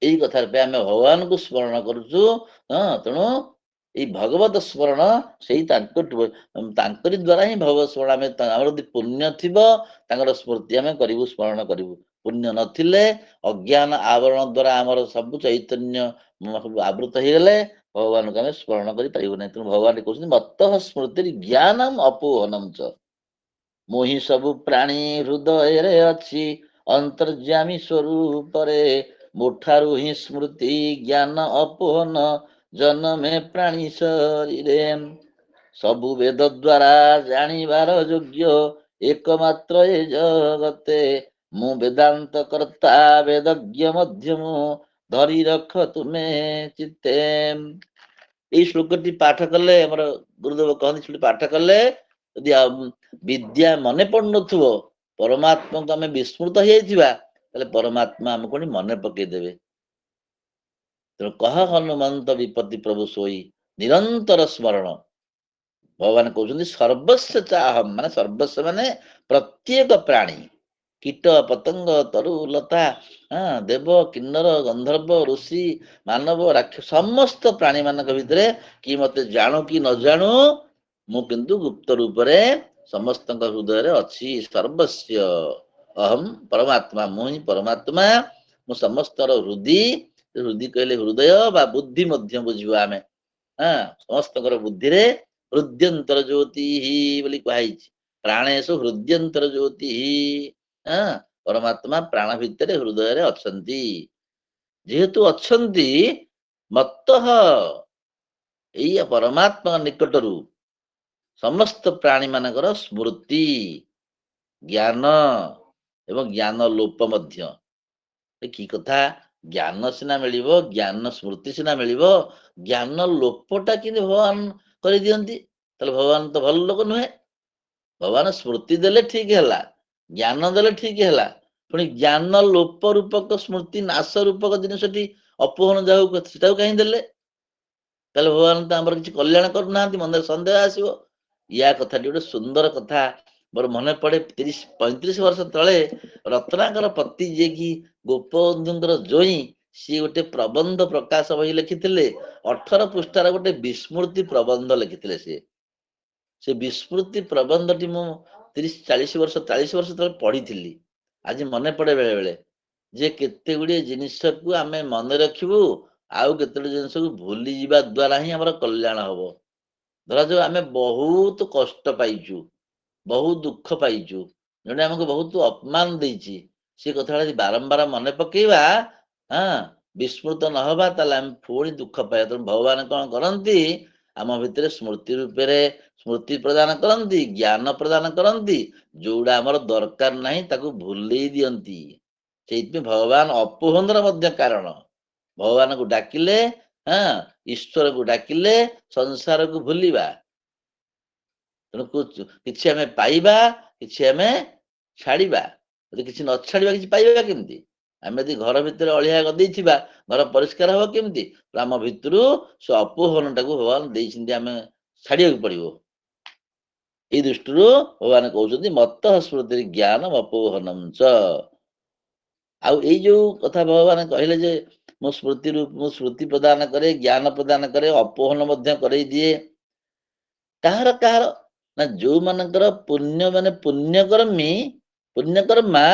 ଏଇ କଥା ପାଇଁ ଆମେ ଭଗବାନଙ୍କୁ ସ୍ମରଣ କରୁଛୁ। ତେଣୁ ଏଇ ଭଗବତ ସ୍ମରଣ ସେଇ ତାଙ୍କରି ଦ୍ୱାରା ହିଁ ଭଗବତ ସ୍ମରଣ। ଆମର ଯଦି ପୁଣ୍ୟ ଥିବ, ତାଙ୍କର ସ୍ମୃତି ଆମେ କରିବୁ, ସ୍ମରଣ କରିବୁ। पुण्य नथिले अज्ञान आवरण द्वारा आमर सब चैतन्य सब आवृत ହେଇଗଲେ भगवान को आम स्मरण कर तेणु भगवान कहते मत स्मृति ज्ञानम अपोहनम च मोहि सबु प्राणी हृदय अच्छी अंतर्जामी स्वरूप मोठारु ही स्मृति ज्ञान अपोहन जन्मे प्राणी शरीरे सबु वेद द्वारा जानिबार योग्य एकमात्र ए जगते मु वेदांत कर्ता वेदज्ञ मध्यम धरी रख तुमे चित्ते। এই ଶ୍ଲୋକଟି ପାଠ କଲେ ଆମର ଗୁରୁଦେବ କହନ୍ତି ଶ୍ଲୋକ ପାଠ କଲେ ଯଦି ବିଦ୍ୟା ମନେ ପଡୁନଥିବ ପରମାତ୍ମାକୁ ଆମେ ବିସ୍ମୃତ ହେଇଯାଇଥିବା ତାହେଲେ ପରମାତ୍ମା ଆମକୁ ମନେ ପକେଇଦେବେ। ତେଣୁ କହ ହନୁମନ୍ତ ବିପତ୍ତି ପ୍ରଭୁ ସୋଇ ନିରନ୍ତର ସ୍ମରଣ। ଭଗବାନ କହୁଛନ୍ତି ସର୍ବସ୍ୱ ଚାହମ୍ ମାନେ ସର୍ବସ୍ୱ ମାନେ ପ୍ରତ୍ୟେକ ପ୍ରାଣୀ କୀଟ ପତଙ୍ଗ ତରୁ ଲତା ଦେବ କିନ୍ନର ଗନ୍ଧର୍ବ ଋଷି ମାନବ ରାକ୍ଷସ ସମସ୍ତ ପ୍ରାଣୀ ମାନଙ୍କ ଭିତରେ କି ମତେ ଜାଣୁ କି ନ ଜାଣୁ ମୁଁ କିନ୍ତୁ ଗୁପ୍ତ ରୂପରେ ସମସ୍ତଙ୍କ ହୃଦୟରେ ଅଛି। ସର୍ବସ୍ୟ ଅହମ୍ ପରମାତ୍ମା ମୁଁ ହିଁ ପରମାତ୍ମା ମୁଁ ସମସ୍ତର ହୃଦି ହୃଦି କହିଲେ ହୃଦୟ ବା ବୁଦ୍ଧି ମଧ୍ୟ ବୁଝିବା ଆମେ ସମସ୍ତଙ୍କର ବୁଦ୍ଧିରେ ହୃଦ୍ୟନ୍ତର ଜ୍ୟୋତି ବୋଲି କୁହାଯାଇଛି। ପ୍ରାଣେଶୁ ହୃଦ୍ୟନ୍ତର ଜ୍ୟୋତି ପରମାତ୍ମା ପ୍ରାଣ ଭିତରେ ହୃଦୟରେ ଅଛନ୍ତି। ଯେହେତୁ ଅଛନ୍ତି ମତ୍ତଃ ଏଇ ପରମାତ୍ମା ନିକଟରୁ ସମସ୍ତ ପ୍ରାଣୀ ମାନଙ୍କର ସ୍ମୃତି ଜ୍ଞାନ ଏବଂ ଜ୍ଞାନ ଲୋପ ମଧ୍ୟ। କି କଥା ଜ୍ଞାନ ସିନା ମିଳିବ ଜ୍ଞାନ ସ୍ମୃତି ସିନା ମିଳିବ ଜ୍ଞାନ ଲୋପଟା କିନ୍ତୁ ଭଗବାନ କରିଦିଅନ୍ତି। ତାହେଲେ ଭଗବାନ ତ ଭଲ ଲୋକ ନୁହେଁ। ଭଗବାନ ସ୍ମୃତି ଦେଲେ ଠିକ ହେଲା ଜ୍ଞାନ ଦେଲେ ଠିକ ହେଲା ପୁଣି ଜ୍ଞାନ ଲୋପ ରୂପକ ସ୍ମୃତି ନାଶ ରୂପକ ଜିନିଷଟି ଅପହରଣ ଯାଉ ସେଟାକୁ କାହିଁ ଦେଲେ? ତାହେଲେ ଭଗବାନ ତ ଆମର କିଛି କଲ୍ୟାଣ କରୁନାହାନ୍ତି ମନରେ ସନ୍ଦେହ ଆସିବ। ୟା କଥାଟି ଗୋଟେ ସୁନ୍ଦର କଥା ମୋର ମନେ ପଡେ 30-35 ବର୍ଷ ତଳେ ରତ୍ନାକର ପତି ଯିଏକି ଗୋପବନ୍ଧୁଙ୍କର ଜୋଇଁ ସିଏ ଗୋଟେ ପ୍ରବନ୍ଧ ପ୍ରକାଶ ବହି ଲେଖିଥିଲେ 18 ପୃଷ୍ଠାର ଗୋଟେ ବିସ୍ମୃତି ପ୍ରବନ୍ଧ ଲେଖିଥିଲେ। ସେ ବିସ୍ମୃତି ପ୍ରବନ୍ଧଟି ମୁଁ 30-40 ବର୍ଷ ତଳେ ପଢିଥିଲି। ଆଜି ମନେ ପଡେ ବେଳେ ବେଳେ ଯେ କେତେ ଗୁଡିଏ ଜିନିଷକୁ ଆମେ ମନେ ରଖିବୁ ଆଉ କେତୋଟି ଜିନିଷକୁ ଭୁଲି ଯିବା ଦ୍ୱାରା ହିଁ ଆମର କଲ୍ୟାଣ ହବ। ଧରାଯାଉ ଆମେ ବହୁତ କଷ୍ଟ ପାଇଛୁ ବହୁତ ଦୁଃଖ ପାଇଛୁ ଜଣେ ଆମକୁ ବହୁତ ଅପମାନ ଦେଇଛି ସେ କଥାଟା ଯଦି ବାରମ୍ବାର ମନେ ପକେଇବା ବିସ୍ମୃତ ନହବା ତାହେଲେ ଆମେ ପୁଣି ଦୁଃଖ ପାଇବା। ତେଣୁ ଭଗବାନ କଣ କରନ୍ତି ଆମ ଭିତରେ ସ୍ମୃତି ରୂପରେ ସ୍ମୃତି ପ୍ରଦାନ କରନ୍ତି ଜ୍ଞାନ ପ୍ରଦାନ କରନ୍ତି ଯୋଉଟା ଆମର ଦରକାର ନାହିଁ ତାକୁ ଭୁଲେଇ ଦିଅନ୍ତି। ସେଇଥିପାଇଁ ଭଗବାନ ଅପୋହନର ମଧ୍ୟ କାରଣ। ଭଗବାନଙ୍କୁ ଡାକିଲେ ଈଶ୍ୱରକୁ ଡାକିଲେ ସଂସାରକୁ ଭୁଲିବା। ତେଣୁ କିଛି ଆମେ ପାଇବା କିଛି ଆମେ ଛାଡିବା। ଯଦି କିଛି ନ ଛାଡିବା କିଛି ପାଇବା କେମିତି? ଆମେ ଯଦି ଘର ଭିତରେ ଅଳିଆ ଗଦେଇଥିବା ଘର ପରିଷ୍କାର ହବ କେମିତି? ଆମ ଭିତରୁ ସେ ଅପୋହନ ଟାକୁ ଭଗବାନ ଦେଇଛନ୍ତି ଆମେ ଛାଡିବାକୁ ପଡିବ। ଏଇ ଦୃଷ୍ଟିରୁ ଭଗବାନ କହୁଛନ୍ତି ମତ ସ୍ମୃତି ଜ୍ଞାନ ଅପୋହନମ ଚ। ଆଉ ଏଇ ଯୋଉ କଥା ଭଗବାନ କହିଲେ ଯେ ମୁଁ ସ୍ମୃତି ପ୍ରଦାନ କରେ ଜ୍ଞାନ ପ୍ରଦାନ କରେ ଅପୋହନ ମଧ୍ୟ କରେଇ ଦିଏ। କାହାର କାହାର ନା ଯୋଉମାନଙ୍କର ପୁଣ୍ୟ ମାନେ ପୁଣ୍ୟକର୍ମା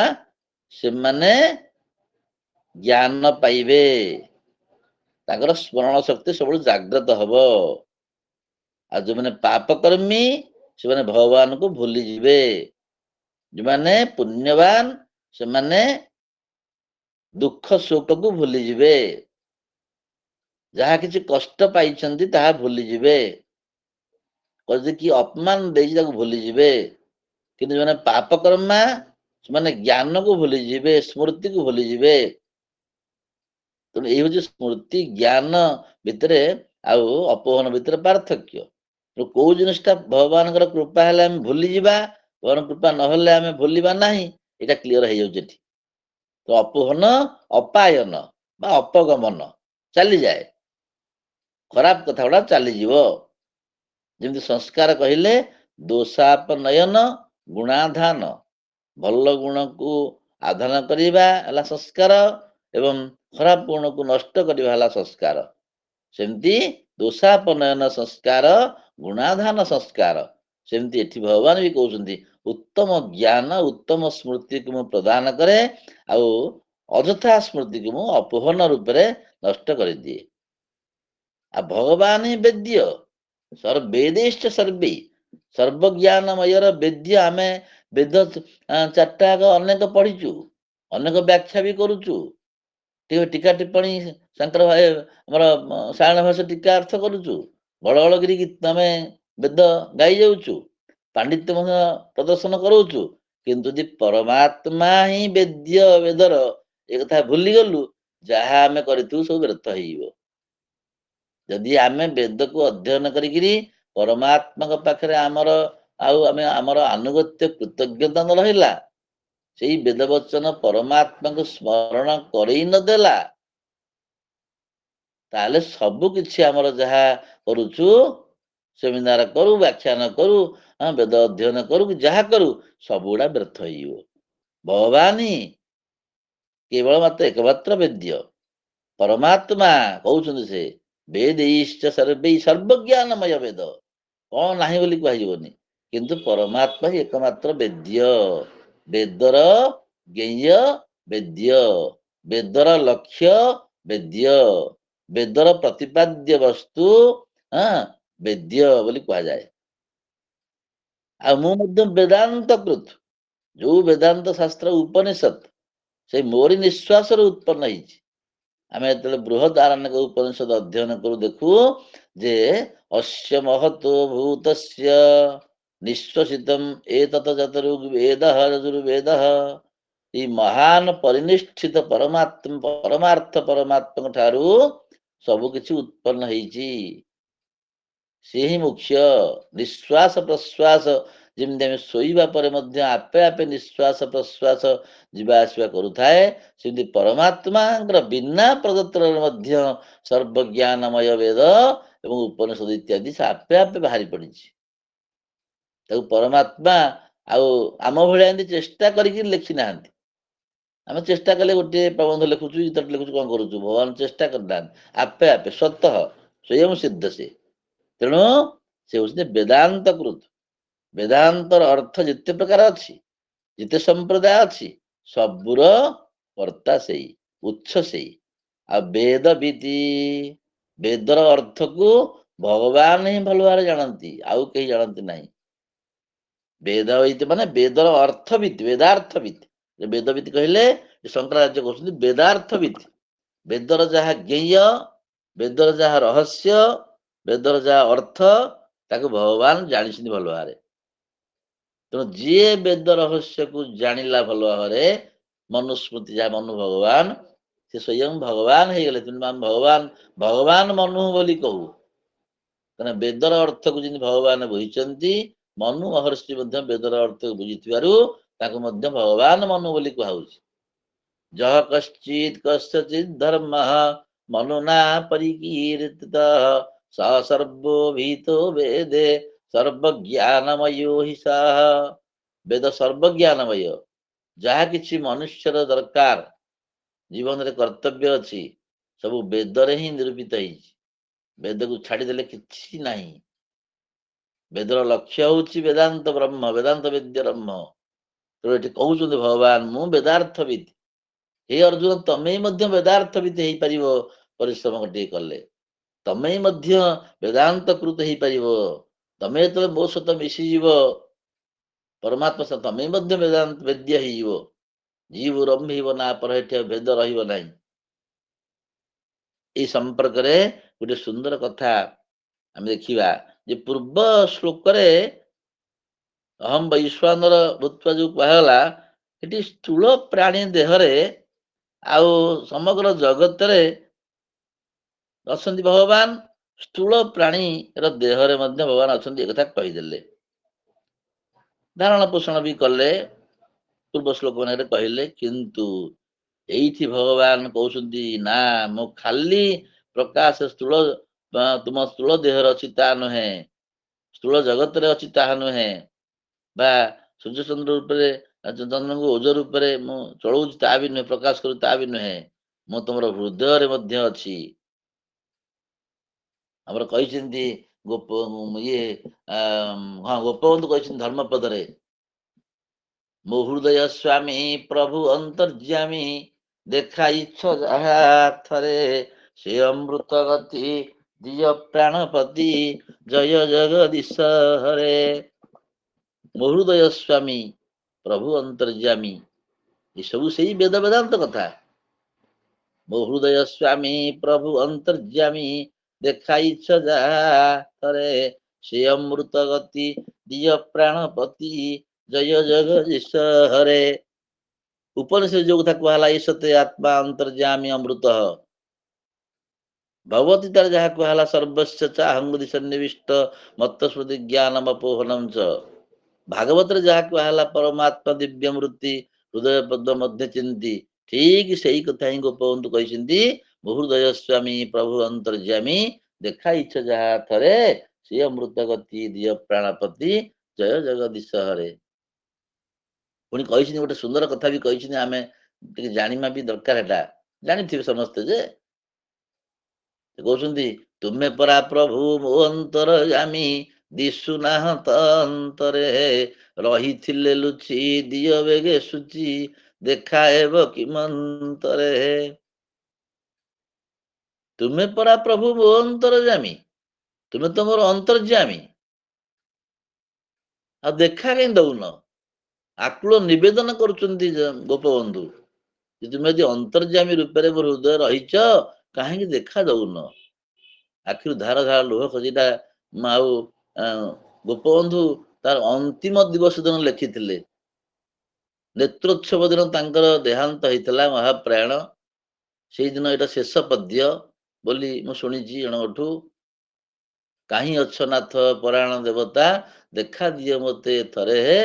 ସେମାନେ ଜ୍ଞାନ ପାଇବେ ତାଙ୍କର ସ୍ମରଣ ଶକ୍ତି ସବୁବେଳେ ଜାଗ୍ରତ ହବ। ଆଉ ଯୋଉମାନେ ପାପ କର୍ମୀ ସେମାନେ ଭଗବାନଙ୍କୁ ଭୁଲି ଯିବେ। ଯୋଉମାନେ ପୁଣ୍ୟବାନ ସେମାନେ ଦୁଃଖ ଶୋକକୁ ଭୁଲିଯିବେ ଯାହା କିଛି କଷ୍ଟ ପାଇଛନ୍ତି ତାହା ଭୁଲିଯିବେ କି ଅପମାନ ଦେଇଛି ତାକୁ ଭୁଲିଯିବେ। କିନ୍ତୁ ଯୋଉମାନେ ପାପ କର୍ମା ସେମାନେ ଜ୍ଞାନକୁ ଭୁଲିଯିବେ ସ୍ମୃତିକୁ ଭୁଲିଯିବେ। ତେଣୁ ଏଇ ହଉଛି ସ୍ମୃତି ଜ୍ଞାନ ଭିତରେ ଆଉ ଅପୋହନ ଭିତରେ ପାର୍ଥକ୍ୟ। କୋଉ ଜିନିଷଟା ଭଗବାନଙ୍କର କୃପା ହେଲେ ଆମେ ଭୁଲିଯିବା ଭଗବାନ କୃପା ନହେଲେ ଆମେ ଭୁଲିବା ନାହିଁ ଏଇଟା କ୍ଲିୟର ହେଇଯାଉଛି ଏଠି। ତ ଅପୋହନ ଅପାୟନ ବା ଅପଗମନ ଚାଲିଯାଏ ଖରାପ କଥା ଗୁଡା ଚାଲିଯିବ। ଯେମିତି ସଂସ୍କାର କହିଲେ ଦୋଷାପନୟନ ଗୁଣାଧାନ ଭଲ ଗୁଣକୁ ଆଧାନ କରିବା ହେଲା ସଂସ୍କାର ଏବଂ ଖରାପ ଗୁଣକୁ ନଷ୍ଟ କରିବା ହେଲା ସଂସ୍କାର। ସେମିତି ଦୋଷାପନୟନ ସଂସ୍କାର ଗୁଣାଧାନ ସଂସ୍କାର। ସେମିତି ଏଠି ଭଗବାନ ବି କହୁଛନ୍ତି उत्तम ज्ञान उत्तम स्मृति को मु प्रदान करे आउ अजथा स्मृति को मु अपहरण रूप में नष्ट कर दिए आ भगवान ही वेद्य वेदेश्च सर्वे सर्वज्ञानमय वेद्य आमे वेद चार्टा अनेक पढ़ीचु अनेक व्याख्या भी करुचु टीका टिप्पणी शंकर भाई आमर सायण भाषा टीका अर्थ करुचु बड़ बड़गिरी गीत आम वेद गाई जाऊचु पांडित्य प्रदर्शन करोचु किंतु यदि परमात्मा ही वेद्य वेदर एक कथा भूली गलु जहाँ आम करूँ सब व्यर्थ हो जदि आमे वेद को अध्ययन करी परमात्मा पाखरे आमर आमे आमर आनुगत्य कृतज्ञता न रहिला सेई वेद वचन परमात्मा को स्मरण करई न देला ताले सबु किछि आमर जहा करूछु सेमिनार करू व्याख्यान करू वेद अध्ययन करू कि जहा करू सबुड़ा व्यर्थ होइयो भगवान ही केवल मात्र एकमात्र वेद्य परमात्मा कहउछन्ति से वेदैश्च सर्वे सर्वज्ञानमय वेद कौन नाही बोली कहजिबोनी किंतु परमात्मा ही एकमात्र वेद्य वेदर ज्ञेय वेद्य वेदर लक्ष्य वेद्य वेदर प्रतिपाद्य वस्तु वेद्य बोली कहा जाए आ मु मध्य वेदांत कृत जो वेदांत शास्त्र उपनिषद से मोरी निश्वास उत्पन्न होइछि आम जो बृहद आरण्यक उपनिषद अध्ययन करू देखू जे अस्य महतो भूतस्य निश्वसितम एतत चतुर्वेद यजुर्वेद ई महान परिनिष्ठित परमार्थ परमात्मा ठारू सबु किछि उत्पन्न होइछि से ही मुख्य निश्वास प्रश्वास जमी आम शोवा पर आपे आपे निश्वास प्रश्वास जीवा आसवा करुए सेमती परमात्मा बिना प्रदत्त सर्वज्ञानमय वेद एवं उपनिषद इत्यादि से आपे आपे बाहरी पड़ी परमात्मा आम भाई चेष्टा करके लिखी ना आम चेष्टा कले गोटे प्रबंध लिखुचु गीत लिखुचु कौन करुचु भगवान चेष्टा करना आपे आपे स्वतः स्वयं सिद्ध से तेणु से हूँ वेदांत कृत वेदांतर अर्थ जिते प्रकार अच्छी जिते संप्रदाय अच्छी सबुर कर्ता से उत्स से आ वेद विधि वेदर अर्थ को भगवान ही भल भाव जानती आउ कहीं जानती नहीं वेद माने वेदर अर्थविद वेदार्थविद वेदविद कहले शंकराचार्य कहते वेदार्थविद वेदर जहाँ ज्ञेय वेदर जहाँ रहस्य वेदर जहाँ अर्थ ताको भगवान जानी भल भाव तेणु जी वेद रहस्य को जानिला भल भाव मनुस्मृति जहाँ मनु भगवान से स्वयं भगवान हो गले भगवान भगवान मनु बोली कहू कहना वेदर अर्थ को जी भगवान बुझी मनु महर्षि वेदर अर्थ को बुझी भगवान मनु बोली कहु जह कश्चित कस्यचित धर्म मनुना परिकीर्तित स सर्वो भीतो वेदे सर्वज्ञानमयो हि सः वेद सर्वज्ञानमय जहा किछि मनुष्यर दरकार जीवन रे कर्तव्य अच्छी सब वेदरे ही निरूपित वेद को छाड़देले किछि नाही वेदर लक्ष्य हूँ वेदांत ब्रह्म वेदांत विद्या ब्रह्म तो ये कहते भगवान मु वेदार्थविद हे अर्जुन तमें वेदार्थविद हो पार परिश्रम टे कले तमें वेदांत कृत हो पार तमें तो मो सहित मिशीज परमात्मा सहित तमें वेदांत वेद्य हो जीव रंभ ना पर भेद रहा संपर्क रे गोटे सुंदर कथा आम देखा जे पूर्व श्लोक अहम वैश्वानर भूतवा जो कहला ये स्थूल प्राणी देहरे आउ समग्र जगत रे अच्छा भगवान स्थूल प्राणी देहरे भगवान अच्छा एक कथा कहीदेले धारण पोषण भी कले पूर्व श्लोक मान कहले किंतु एठी भगवान कहते ना मो खाली प्रकाश स्थूल तुम स्थूल देहर अच्छी ता नुहे स्थूल जगत रे अच्छी ता नुहे बा सूर्य चंद्र रूप चंद्र को ओज रूप चलू ता भी नुहे प्रकाश करू ता भी नुहे मु तुम हृदय अच्छी आमर कही गोप ये हाँ गोपबंधु कही धर्मपद ମୋ ହୃଦୟ ସ୍ୱାମୀ ପ୍ରଭୁ ଅନ୍ତର୍ଯ୍ୟାମୀ ଦେଖା ଇଚ୍ଛ ଯାହା ଥରେ ସେ ଅମୃତ ଗତି ଦିଅ ପ୍ରାଣପତି ଜୟ ଜଗଦୀଶ ହରେ। ମୋ ହୃଦୟ ସ୍ୱାମୀ ପ୍ରଭୁ ଅନ୍ତର୍ଯ୍ୟାମୀ ଏସବୁ ସେଇ ବେଦ ବେଦାନ୍ତ କଥା। ମୋ ହୃଦୟ ସ୍ୱାମୀ ପ୍ରଭୁ ଅନ୍ତର୍ଯ୍ୟାମୀ ଦେଖା ଇଚ୍ଛ ଯାହା ଥରେ ସେ ଅମୃତ ଗତି ଦିଅ ପ୍ରାଣପତି ଜୟ ଜଗଦୀଶ ହରେ। ଉପନିଷଦ ଯୋଉ କଥା କୁହାହେଲା ଈଶତେ ଆତ୍ମା ଅନ୍ତର୍ଯ୍ୟାମୀ ଅମୃତ ଭଗବତୀ ତାର ଯାହା କୁହାହେଲା ସର୍ବସ୍ୟ ଚାହଙ୍ଗୁଦି ସନ୍ନିବିଷ୍ଟ ମତ୍ତ ସ୍ମୃତି ଜ୍ଞାନ ଅପୋହନଂ ଚ। ଭାଗବତରେ ଯାହା କୁହାହେଲା ପରମାତ୍ମା ଦିବ୍ୟ ମୂର୍ତ୍ତି ହୃଦୟ ପଦ୍ମ ମଧ୍ୟ ଚିନ୍ତି ଠିକ ସେଇ କଥା ହିଁ ଗୋପବନ୍ଧୁ କହିଛନ୍ତି। ମୋ ହୃଦୟ ସ୍ୱାମୀ ପ୍ରଭୁ ଅନ୍ତର୍ଯ୍ୟାମୀ ଦେଖା ଇଚ୍ଛ ଯାହା ଥରେ ସିଏ ଅମୃତ ଗତି ଦିଅ ପ୍ରାଣପତି ଜୟ ଜଗଦୀଶ ହରେ। ପୁଣି କହିଛନ୍ତି ଗୋଟେ ସୁନ୍ଦର କଥା ବି କହିଛନ୍ତି, ଆମେ ଟିକେ ଜାଣିବା ବି ଦରକାର। ଏଟା ଜାଣିଥିବେ ସମସ୍ତେ ଯେ କହୁଛନ୍ତି ତୁମେ ପରା ପ୍ରଭୁ ମୋ ଅନ୍ତର୍ଯ୍ୟାମୀ ଦିଶୁ ନାହ ତ ଅନ୍ତରେ ରହିଥିଲେ ଲୁଚି ଦିଅ ବେଗେ ସୁଚି ଦେଖା ହେବ କି ମନ୍ତରେ। ତୁମେ ପରା ପ୍ରଭୁ ମୋ ଅନ୍ତର୍ଯ୍ୟାମୀ, ତୁମେ ତ ମୋର ଅନ୍ତର୍ଯ୍ୟାମୀ, ଆଉ ଦେଖା କାହିଁ ଦଉନ? ଆକୁଳ ନିବେଦନ କରୁଛନ୍ତି ଗୋପବନ୍ଧୁ, ତୁମେ ଯଦି ଅନ୍ତର୍ଯ୍ୟାମୀ ରୂପରେ ମୋ ହୃଦୟ ରହିଛ କାହିଁକି ଦେଖା ଦଉନ? ଆଖିରୁ ଧାର ଧାର ଲୁହ ଖସିଟା ଆଉ ଗୋପବନ୍ଧୁ ତାର ଅନ୍ତିମ ଦିବସ ଦିନ ଲେଖିଥିଲେ। ନେତ୍ରୋତ୍ସବ ଦିନ ତାଙ୍କର ଦେହାନ୍ତ ହେଇଥିଲା, ମହାପ୍ରୟାଣ। ସେଇଦିନ ଏଇଟା ଶେଷ ପଦ୍ୟ ବୋଲି ମୁଁ ଶୁଣିଛି ଜଣଙ୍କଠୁ। କାହିଁ ଅଛ ନାଥ ପରାୟଣ ଦେବତା ଦେଖା ଦିଅ ମୋତେ ଥରେ ହେ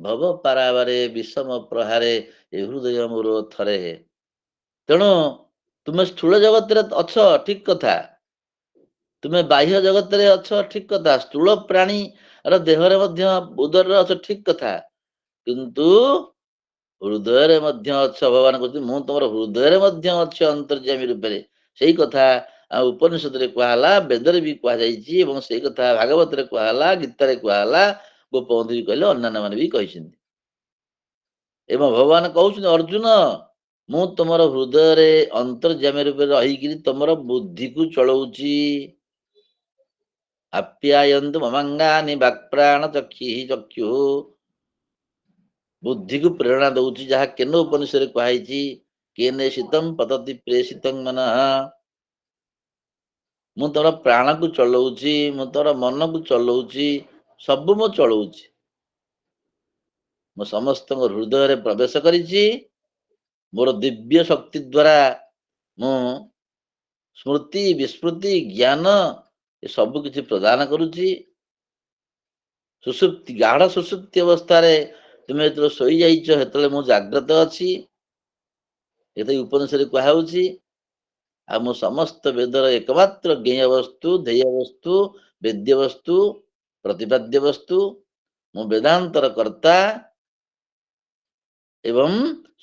ଭବ ପାରାବାରେ ବିଷମ ପ୍ରହାରେ ଏ ହୃଦୟ ମୋର ଥରେ ହେ। ତେଣୁ ତୁମେ ସ୍ଥୂଳ ଜଗତରେ ଅଛ ଠିକ କଥା, ତୁମେ ବାହ୍ୟ ଜଗତରେ ଅଛ ଠିକ କଥା, ସ୍ଥୂଳ ପ୍ରାଣୀ ର ଦେହରେ ମଧ୍ୟ ଉଦରରେ ଅଛ ଠିକ କଥା, କିନ୍ତୁ ହୃଦୟରେ ମଧ୍ୟ ଅଛ। ଭଗବାନ କହୁଛନ୍ତି ମୁଁ ତମର ହୃଦୟରେ ମଧ୍ୟ ଅଛି ଅନ୍ତର୍ଯ୍ୟାମୀ ରୂପରେ। ସେଇ କଥା ଉପନିଷଦରେ କୁହାହେଲା, ବେଦରେ ବି କୁହାଯାଇଛି, ଏବଂ ସେଇ କଥା ଭାଗବତରେ କୁହାହେଲା, ଗୀତାରେ କୁହାହେଲା, ଗୋପବନ୍ଧୁ ବି କହିଲେ, ଅନ୍ୟାନ୍ୟ ମାନେ ବି କହିଛନ୍ତି। ଏବଂ ଭଗବାନ କହୁଛନ୍ତି ଅର୍ଜୁନ ମୁଁ ତମର ହୃଦୟରେ ଅନ୍ତର୍ଯ୍ୟାମୀ ରୂପରେ ରହିକିରି ତମର ବୁଦ୍ଧିକୁ ଚଳଉଛି। ଆପ୍ୟାୟନ୍ତୁ ମମଙ୍ଗାନି ବାକ୍ପ୍ରାଣ ଚକ୍ଷି ଚକ୍ଷୁ, ବୁଦ୍ଧିକୁ ପ୍ରେରଣା ଦଉଛି, ଯାହା କେନ ଉପନିଷଦରେ କୁହାଯାଇଛି କେନେ ଶୀତଂ ପତତି ପ୍ରେଷିତଂ ମନଃ। ମୁଁ ତୋର ପ୍ରାଣକୁ ଚଲଉଛି, ମୁଁ ତୋର ମନକୁ ଚଲଉଛି, ସବୁ ମୁଁ ଚଳଉଛି। ମୁଁ ସମସ୍ତଙ୍କ ହୃଦୟରେ ପ୍ରବେଶ କରିଛି, ମୋର ଦିବ୍ୟ ଶକ୍ତି ଦ୍ୱାରା ମୁଁ ସ୍ମୃତି ବିସ୍ମୃତି ଜ୍ଞାନ ଏ ସବୁ କିଛି ପ୍ରଦାନ କରୁଛି। ସୁଷୁପ୍ତି ଗାଢ ସୁଷୁପ୍ତି ଅବସ୍ଥାରେ ତୁମେ ଯେତେବେଳେ ଶୋଇଯାଇଛ ସେତେବେଳେ ମୁଁ ଜାଗ୍ରତ ଅଛି, ଏତ ଉପନିଷଦରେ କୁହାଯାଉଛି। ଆଉ ମୁଁ ସମସ୍ତ ବେଦର ଏକମାତ୍ର ଜ୍ଞେୟ ବସ୍ତୁ, ଧ୍ୟେୟ ବସ୍ତୁ, ବେଦ୍ୟ ବସ୍ତୁ, ପ୍ରତିପାଦ୍ୟ ବସ୍ତୁ, ମୁଁ ବେଦାନ୍ତର କର୍ତ୍ତା ଏବଂ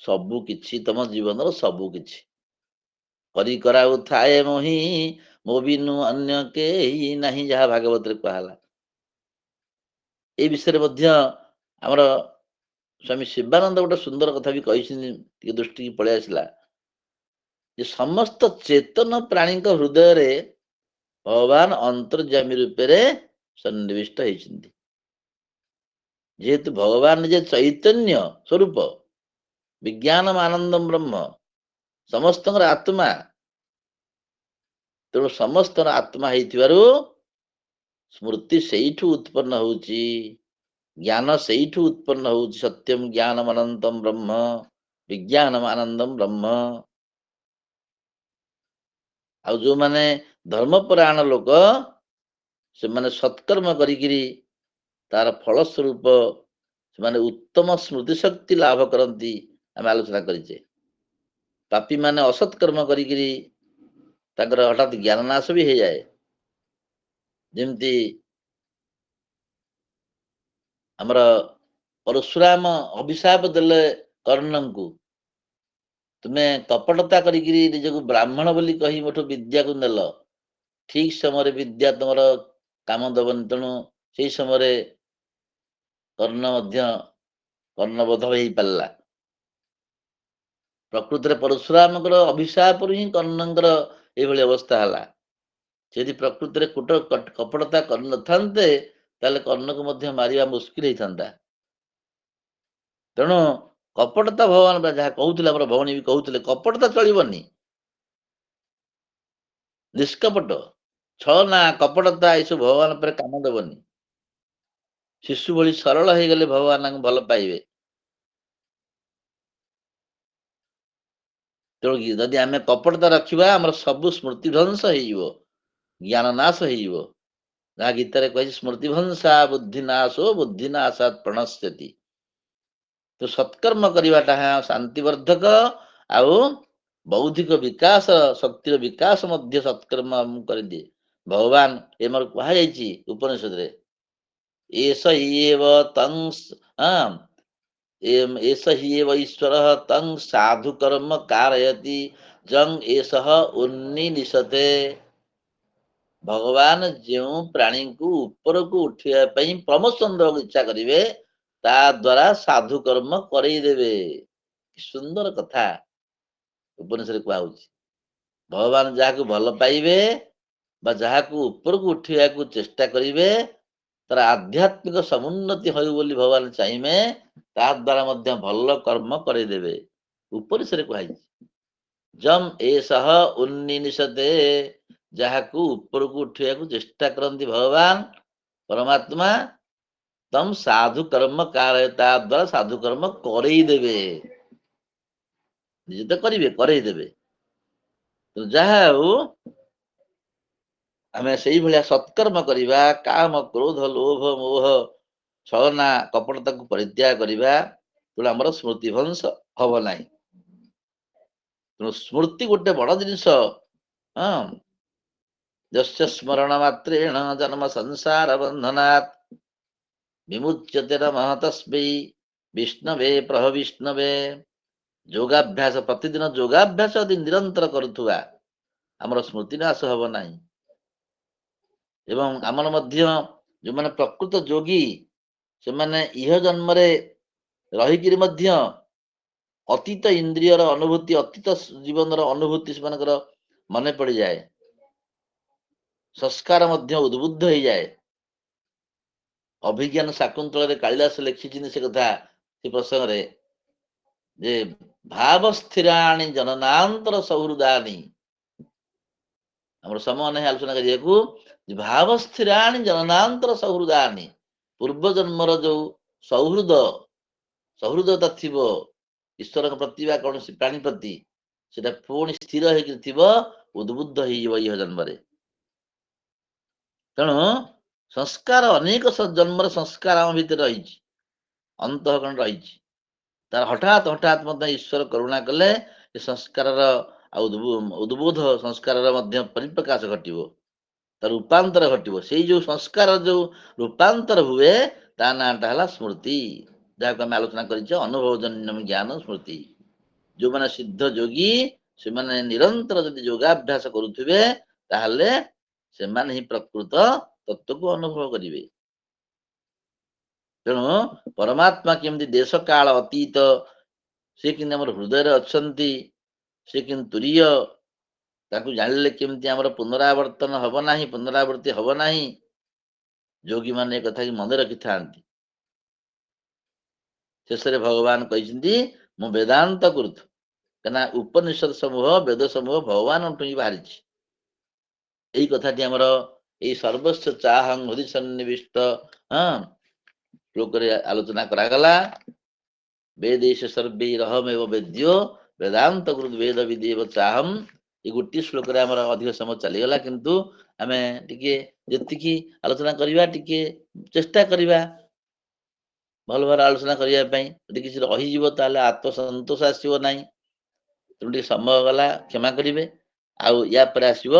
ସବୁ କିଛି ତମ ଜୀବନର ସବୁ କିଛି କରି କରାଉଥାଏ ମୋହି, ମୋ ବିନୁ ଅନ୍ୟ କେହି ନାହିଁ, ଯାହା ଭାଗବତରେ କୁହାହେଲା। এই ବିଷୟରେ ମଧ୍ୟ ଆମର ସ୍ୱାମୀ ଶିବାନନ୍ଦ ଗୋଟେ ସୁନ୍ଦର କଥା ବି କହିଛନ୍ତି, ଟିକେ ଦୃଷ୍ଟିକି ପଳେଇ ଆସିଲା ଯେ ସମସ୍ତ ଚେତନ ପ୍ରାଣୀଙ୍କ ହୃଦୟରେ ଭଗବାନ ଅନ୍ତର୍ଯ୍ୟାମୀ ରୂପରେ ସନ୍ନିବିଷ୍ଟ ହେଇଛନ୍ତି। ଯେହେତୁ ଭଗବାନ ନିଜେ ଚୈତନ୍ୟ ସ୍ୱରୂପ, ବିଜ୍ଞାନମ ଆନନ୍ଦମ ବ୍ରହ୍ମ, ସମସ୍ତଙ୍କର ଆତ୍ମା, ତେଣୁ ସମସ୍ତଙ୍କର ଆତ୍ମା ହେଇଥିବାରୁ ସ୍ମୃତି ସେଇଠୁ ଉତ୍ପନ୍ନ ହଉଛି, ଜ୍ଞାନ ସେଇଠୁ ଉତ୍ପନ୍ନ ହଉଛି। ସତ୍ୟମ ଜ୍ଞାନମ ଅନନ୍ତମ ବ୍ରହ୍ମ ବିଜ୍ଞାନମ ଆନନ୍ଦମ ବ୍ରହ୍ମ। ଆଉ ଯୋଉମାନେ ଧର୍ମପରାୟଣ ଲୋକ, ସେମାନେ ସତ୍କର୍ମ କରିକିରି ତାର ଫଳ ସ୍ୱରୂପ ସେମାନେ ଉତ୍ତମ ସ୍ମୃତି ଶକ୍ତି ଲାଭ କରନ୍ତି, ଆମେ ଆଲୋଚନା କରିଛେ। ପାପୀ ମାନେ ଅସତ୍କର୍ମ କରିକିରି ତାଙ୍କର ହଠାତ୍ ଜ୍ଞାନ ନାଶ ବି ହେଇଯାଏ। ଯେମିତି ଆମର ପରଶୁରାମ ଅଭିଶାପ ଦେଲେ କର୍ଣ୍ଣଙ୍କୁ, ତୁମେ କପଟତା କରିକିରି ନିଜକୁ ବ୍ରାହ୍ମଣ ବୋଲି କହି ମୋଠୁ ବିଦ୍ୟାକୁ ନେଲ, ଠିକ ସମୟରେ ବିଦ୍ୟା ତମର କାମ ଦବନି। ତେଣୁ ସେଇ ସମୟରେ କର୍ଣ୍ଣ ମଧ୍ୟ କର୍ଣ୍ଣବଧ ହେଇପାରିଲା। ପ୍ରକୃତରେ ପରଶୁରାମଙ୍କର ଅଭିଶାପରୁ ହିଁ କର୍ଣ୍ଣଙ୍କର ଏଇଭଳି ଅବସ୍ଥା ହେଲା। ଯଦି ପ୍ରକୃତରେ କପଟତା କରିନଥାନ୍ତେ ତାହେଲେ କର୍ଣ୍ଣକୁ ମଧ୍ୟ ମାରିବା ମୁସ୍କିଲ ହେଇଥାନ୍ତା। ତେଣୁ କପଟତା ଭଗବାନ ଯାହା କହୁଥିଲେ, ଆମର ଭଉଣୀ ବି କହୁଥିଲେ, କପଟତା ଚଳିବନି, ନିଷ୍କପଟ, ଛଳନା, କପଟତା ଏସବୁ ଭଗବାନ ଉପରେ କାମ ଦେବନି। ଶିଶୁ ଭଳି ସରଳ ହେଇଗଲେ ଭଗବାନଙ୍କୁ ଭଲ ପାଇବେ। ତେଣୁ ଯଦି ଆମେ କପଟତା ରଖିବା, ଆମର ସବୁ ସ୍ମୃତି ଧ୍ୱଂସ ହେଇଯିବ, ଜ୍ଞାନ ନାଶ ହେଇଯିବ। ଯାହା ଗୀତାରେ କହିଛି, ସ୍ମୃତି ଭଂସା ବୁଦ୍ଧି ନାଶୋ ବୁଦ୍ଧି ନାଶାତ୍ ପ୍ରଣଶ୍ୟତି। ତ ସତ୍କର୍ମ କରିବାଟା ଶାନ୍ତିବର୍ଦ୍ଧକ, ଆଉ ବୌଦ୍ଧିକ ବିକାଶ, ଶକ୍ତିର ବିକାଶ ମଧ୍ୟ ସତ୍କର୍ମ ଆମକୁ କରିଦିଏ। ଭଗବାନ ଆମର କୁହାଯାଇଛି ଉପନିଷଦରେ, ଏଷ ଇଏବ ତଂ ଏଷ ହି ଏବ ଈଶ୍ୱରଃ ତଂ ସାଧୁ କର୍ମ କାରୟତି ଜଂ ଏଷଃ ଉନ୍ନିନିଷତେ। ଭଗବାନ ଯେଉଁ ପ୍ରାଣୀଙ୍କୁ ଉପରକୁ ଉଠିବା ପାଇଁ ପ୍ରମୋଶନ ଦେବାକୁ ଇଚ୍ଛା କରିବେ, ତା ଦ୍ୱାରା ସାଧୁ କର୍ମ କରେଇଦେବେ। ସୁନ୍ଦର କଥା ଉପନିଷଦରେ କୁହାହଉଛି। ଭଗବାନ ଯାହାକୁ ଭଲ ପାଇବେ ବା ଯାହାକୁ ଉପରକୁ ଉଠିବାକୁ ଚେଷ୍ଟା କରିବେ, ତାର ଆଧ୍ୟାତ୍ମିକ ସମୁନ୍ନତି ହଉ ବୋଲି ଭଗବାନ ଚାହିଁବେ, ତା ଦ୍ୱାରା ମଧ୍ୟ ଭଲ କର୍ମ କରେଇଦେବେ। ଉପନିଷଦରେ କୁହାଯାଇଛି, ଜମ୍ ଏଷଃ ଉନ୍ନିନିଷତେ, ଯାହାକୁ ଉପରକୁ ଉଠିବାକୁ ଚେଷ୍ଟା କରନ୍ତି ଭଗବାନ ପରମାତ୍ମା, ତମ୍ ସାଧୁ କର୍ମ କାରୟ, ତା ଦ୍ୱାରା ସାଧୁ କର୍ମ କରେଇ ଦେବେ। ନିଜେ ତ କରିବେ, କରେଇ ଦେବେ। ଯାହା ହଉ ଆମେ ସେଇଭଳିଆ ସତ୍କର୍ମ କରିବା, କାମ, କ୍ରୋଧ, ଲୋଭ, ମୋହ, ଛଳନା, କପଟତାକୁ ପରିତ୍ୟାଗ କରିବା, ତେଣୁ ଆମର ସ୍ମୃତି ଭଂଶ ହବ ନାହିଁ। ତେଣୁ ସ୍ମୃତି ଗୋଟେ ବଡ ଜିନିଷ। ଯସ୍ୟ ସ୍ମରଣ ମାତ୍ରେଣ ଜନ୍ମ ସଂସାର ବନ୍ଧନାତ୍ ବିମୁଚ୍ୟତେ ନମଃ ତସ୍ମୈ ବିଷ୍ଣବେ ପ୍ରହବିଷ୍ଣବେ। ଯୋଗାଭ୍ୟାସ, ପ୍ରତିଦିନ ଯୋଗାଭ୍ୟାସ ଯଦି ନିରନ୍ତର କରୁଥିବା, ଆମର ସ୍ମୃତି ନାଶ ହବ ନାହିଁ। ଏବଂ ଆମର ମଧ୍ୟ ଯୋଉମାନେ ପ୍ରକୃତ ଯୋଗୀ, ସେମାନେ ଇହ ଜନ୍ମରେ ରହିକିରି ମଧ୍ୟ ଅତୀତ ଇନ୍ଦ୍ରିୟର ଅନୁଭୂତି, ଅତୀତ ଜୀବନର ଅନୁଭୂତି ସେମାନଙ୍କର ମନେ ପଡିଯାଏ, ସଂସ୍କାର ମଧ୍ୟ ଉଦ୍ବୁଦ୍ଧ ହେଇଯାଏ। ଅଭିଜ୍ଞାନ ଶାକୁନ୍ତଳରେ କାଳିଦାସ ଲେଖିଛନ୍ତି ସେ କଥା, ସେ ପ୍ରସଙ୍ଗରେ, ଯେ ଭାବ ସ୍ଥିରାଣି ଜନନାନ୍ତର ସୌହୃଦାନି। ଆମର ସମୟ ନାହିଁ ଆଲୋଚନା କରିବାକୁ। ଭାବ ସ୍ଥିରାଣି ଜନନାନ୍ତର ସୌହୃଦାନି, ପୂର୍ବ ଜନ୍ମର ଯୋଉ ସୌହୃଦତା ଥିବ ଈଶ୍ୱରଙ୍କ ପ୍ରତି ବା କୌଣସି ପ୍ରାଣୀ ପ୍ରତି, ସେଟା ପୁଣି ସ୍ଥିର ହେଇକି ଥିବ, ଉଦ୍ବୁଦ୍ଧ ହେଇଯିବ ଇହ ଜନ୍ମରେ। ତେଣୁ ସଂସ୍କାର, ଅନେକ ଜନ୍ମର ସଂସ୍କାର ଆମ ଭିତରେ ରହିଛି, ଅନ୍ତଃକରଣ ରହିଛି। ତାର ହଠାତ୍ ମଧ୍ୟ ଈଶ୍ୱର କରୁଣା କଲେ ଏ ସଂସ୍କାରର ଉଦ୍ବୋଧ ସଂସ୍କାରର ମଧ୍ୟ ପରିପ୍ରକାଶ ଘଟିବ, ତାର ରୂପାନ୍ତର ଘଟିବ। ସେଇ ଯୋଉ ସଂସ୍କାର ଯୋଉ ରୂପାନ୍ତର ହୁଏ, ତା ନାଁଟା ହେଲା ସ୍ମୃତି, ଯାହାକୁ ଆମେ ଆଲୋଚନା କରିଛେ ଅନୁଭବଜନ୍ୟ ଜ୍ଞାନ ସ୍ମୃତି। ଯୋଉମାନେ ସିଦ୍ଧ ଯୋଗୀ, ସେମାନେ ନିରନ୍ତର ଯଦି ଯୋଗାଭ୍ୟାସ କରୁଥିବେ, ତାହେଲେ ସେମାନେ ହିଁ ପ୍ରକୃତ ତତ୍ଵକୁ ଅନୁଭବ କରିବେ। ତେଣୁ ପରମାତ୍ମା କେମିତି ଦେଶ କାଳ ଅତୀତ, ସେ କିନ୍ତୁ ଆମର ହୃଦୟରେ ଅଛନ୍ତି, ସେ କିନ୍ତୁ ତୁରୀୟ। ତାକୁ ଜାଣିଲେ କେମିତି ଆମର ପୁନରାବର୍ତ୍ତନ ହବ ନାହିଁ, ପୁନରାବୃତ୍ତି ହବ ନାହିଁ। ଯୋଗୀ ମାନେ ଏ କଥା ମନେ ରଖିଥାନ୍ତି। ଶେଷରେ ଭଗବାନ କହିଛନ୍ତି, ମୁଁ ବେଦାନ୍ତ କରୁଛୁ, କାହିଁକିନା ଉପନିଷଦ ସମୂହ, ବେଦ ସମୂହ ଭଗବାନଠୁ ହିଁ ବାହାରିଛି। ଏଇ କଥାଟି ଆମର ଏଇ ସର୍ବସ୍ୱ ଚାହଂ ହୃଦି ସନ୍ନିବିଷ୍ଟ ଶ୍ଲୋକରେ ଆଲୋଚନା କରାଗଲା। ବେଦେଶ ସର୍ବୈରହମେବ ବେଦ୍ୟୋ ବେଦାନ୍ତ କୃତ୍ ବେଦ ବିଦେବ ଚାହମ୍। ଏଇ ଗୋଟିଏ ଶ୍ଲୋକରେ ଆମର ଅଧିକ ସମୟ ଚାଲିଗଲା, କିନ୍ତୁ ଆମେ ଟିକେ ଯେତିକି ଆଲୋଚନା କରିବା, ଟିକେ ଚେଷ୍ଟା କରିବା ଭଲ ଭାବରେ ଆଲୋଚନା କରିବା ପାଇଁ। ଯଦି କିଛି ରହିଯିବ ତାହେଲେ ଆତ୍ମସନ୍ତୋଷ ଆସିବ ନାହିଁ। ତେଣୁ ଟିକେ ସମୟ ଗଲା, କ୍ଷମା କରିବେ। ଆଉ ୟା ପରେ ଆସିବ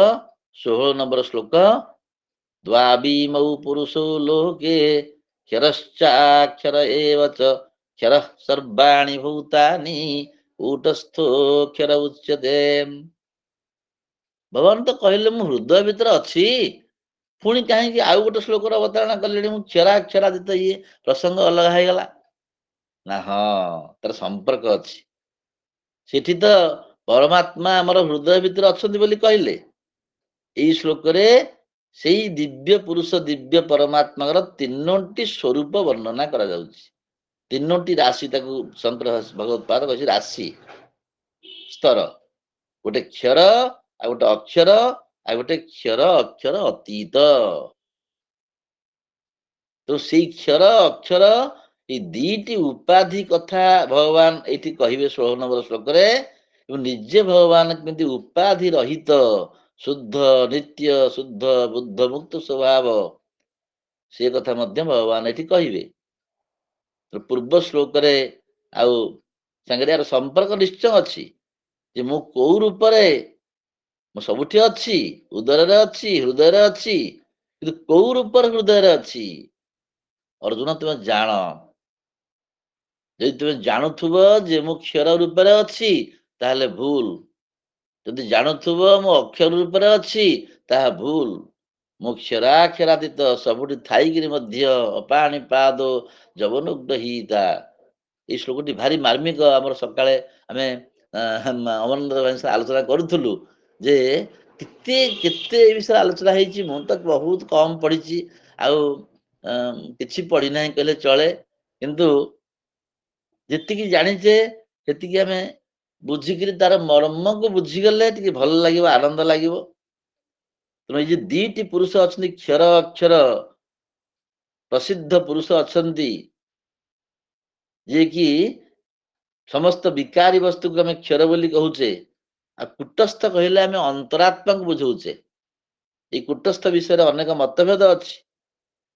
16 ନମ୍ବର ଶ୍ଲୋକ। ଦ୍ୱାବିମୌ ପୁରୁଷୋ ଲୋକେ କ୍ଷରଶ୍ଚାକ୍ଷର ଏବ ଚ କ୍ଷରଃ ସର୍ବାଣି ଭୂତାନି କୂଟಸ್ಥୋକ୍ଷର ଉଚ୍ୟତେ। ଭଗବାନ ତ କହିଲେ ମୁଁ ହୃଦୟ ଭିତରେ ଅଛି, ପୁଣି କାହିଁକି ଆଉ ଗୋଟେ ଶ୍ଲୋକର ଅବତାରଣା କଲେଣି? ମୁଁ କ୍ଷରାକ୍ଷରାଦିତ, ଇଏ ପ୍ରସଙ୍ଗ ଅଲଗା ହେଇଗଲା। ନା ହଁ, ତାର ସମ୍ପର୍କ ଅଛି। ସେଠି ତ ପରମାତ୍ମା ଆମର ହୃଦୟ ଭିତରେ ଅଛନ୍ତି ବୋଲି କହିଲେ। ଏଇ ଶ୍ଲୋକରେ ସେଇ ଦିବ୍ୟ ପୁରୁଷ ଦିବ୍ୟ ପରମାତ୍ମାଙ୍କର ତିନୋଟି ସ୍ୱରୂପ ବର୍ଣ୍ଣନା କରାଯାଉଛି। ତିନୋଟି ରାଶି, ତାକୁ ଶଙ୍କର ଭଗବତ୍ପାଦ କହିଛି ରାଶି ସ୍ତର। ଗୋଟେ କ୍ଷର, ଆଉ ଗୋଟେ ଅକ୍ଷର, ଆଉ ଗୋଟେ କ୍ଷର ଅକ୍ଷର ଅତୀତ। ତ ସେଇ କ୍ଷର ଅକ୍ଷର ଏଇ ଦିଟି ଉପାଧି କଥା ଭଗବାନ ଏଇଠି କହିବେ 16 ନମ୍ବର ଶ୍ଲୋକରେ। ଏବଂ ନିଜେ ଭଗବାନ କେମିତି ଉପାଧି ରହିତ ଶୁଦ୍ଧ ନିତ୍ୟ ଶୁଦ୍ଧ ବୁଦ୍ଧ ମୁକ୍ତ ସ୍ୱଭାବ, ସେ କଥା ମଧ୍ୟ ଭଗବାନ ଏଠି କହିବେ। ପୂର୍ବ ଶ୍ଲୋକରେ ଆଉ ସାଙ୍ଗରେ ଏହାର ସମ୍ପର୍କ ନିଶ୍ଚୟ ଅଛି, ଯେ ମୁଁ କୋଉ ରୂପରେ, ମୁଁ ସବୁଠି ଅଛି, ଉଦରରେ ଅଛି, ହୃଦୟରେ ଅଛି, କିନ୍ତୁ କୋଉ ରୂପରେ ହୃଦୟରେ ଅଛି? ଅର୍ଜୁନ ତୁମେ ଜାଣ। ଯଦି ତୁମେ ଜାଣୁଥିବ ଯେ ମୁଁ କ୍ଷର ରୂପରେ ଅଛି, ତାହେଲେ ଭୁଲ। ଯଦି ଜାଣୁଥିବ ମୁଁ ଅକ୍ଷର ରୂପରେ ଅଛି, ତାହା ଭୁଲ। ମୁଁ କ୍ଷରାକ୍ଷରାତୀତ, ସବୁଠି ଥାଇକିରି ମଧ୍ୟ ଅପାଣି ପାଦ ଯବନୁଗ୍ରହୀତା। ଏଇ ଶ୍ଲୋକଟି ଭାରି ମାର୍ମିକ। ଆମର ସକାଳେ ଆମେ ଅମରେନ୍ଦ୍ର ଭାଇ ସହ ଆଲୋଚନା କରୁଥିଲୁ ଯେ କେତେ କେତେ ଏ ବିଷୟରେ ଆଲୋଚନା ହେଇଛି। ମୁଁ ତ ବହୁତ କମ ପଢିଛି, ଆଉ କିଛି ପଢିନାହିଁ କହିଲେ ଚଳେ। କିନ୍ତୁ ଯେତିକି ଜାଣିଛେ ସେତିକି ଆମେ ବୁଝିକିରି ତାର ମର୍ମକୁ ବୁଝିଗଲେ ଟିକେ ଭଲ ଲାଗିବ, ଆନନ୍ଦ ଲାଗିବ। ତେଣୁ ଏଇ ଯେ ଦିଟି ପୁରୁଷ ଅଛନ୍ତି, କ୍ଷର ଅକ୍ଷର ପ୍ରସିଦ୍ଧ ପୁରୁଷ ଅଛନ୍ତି, ଯିଏକି ସମସ୍ତ ବିକାରୀ ବସ୍ତୁକୁ ଆମେ କ୍ଷର ବୋଲି କହୁଛେ, ଆଉ କୁଟସ୍ଥ କହିଲେ ଆମେ ଅନ୍ତରାତ୍ମାକୁ ବୁଝଉଛେ। ଏଇ କୁଟସ୍ଥ ବିଷୟରେ ଅନେକ ମତଭେଦ ଅଛି।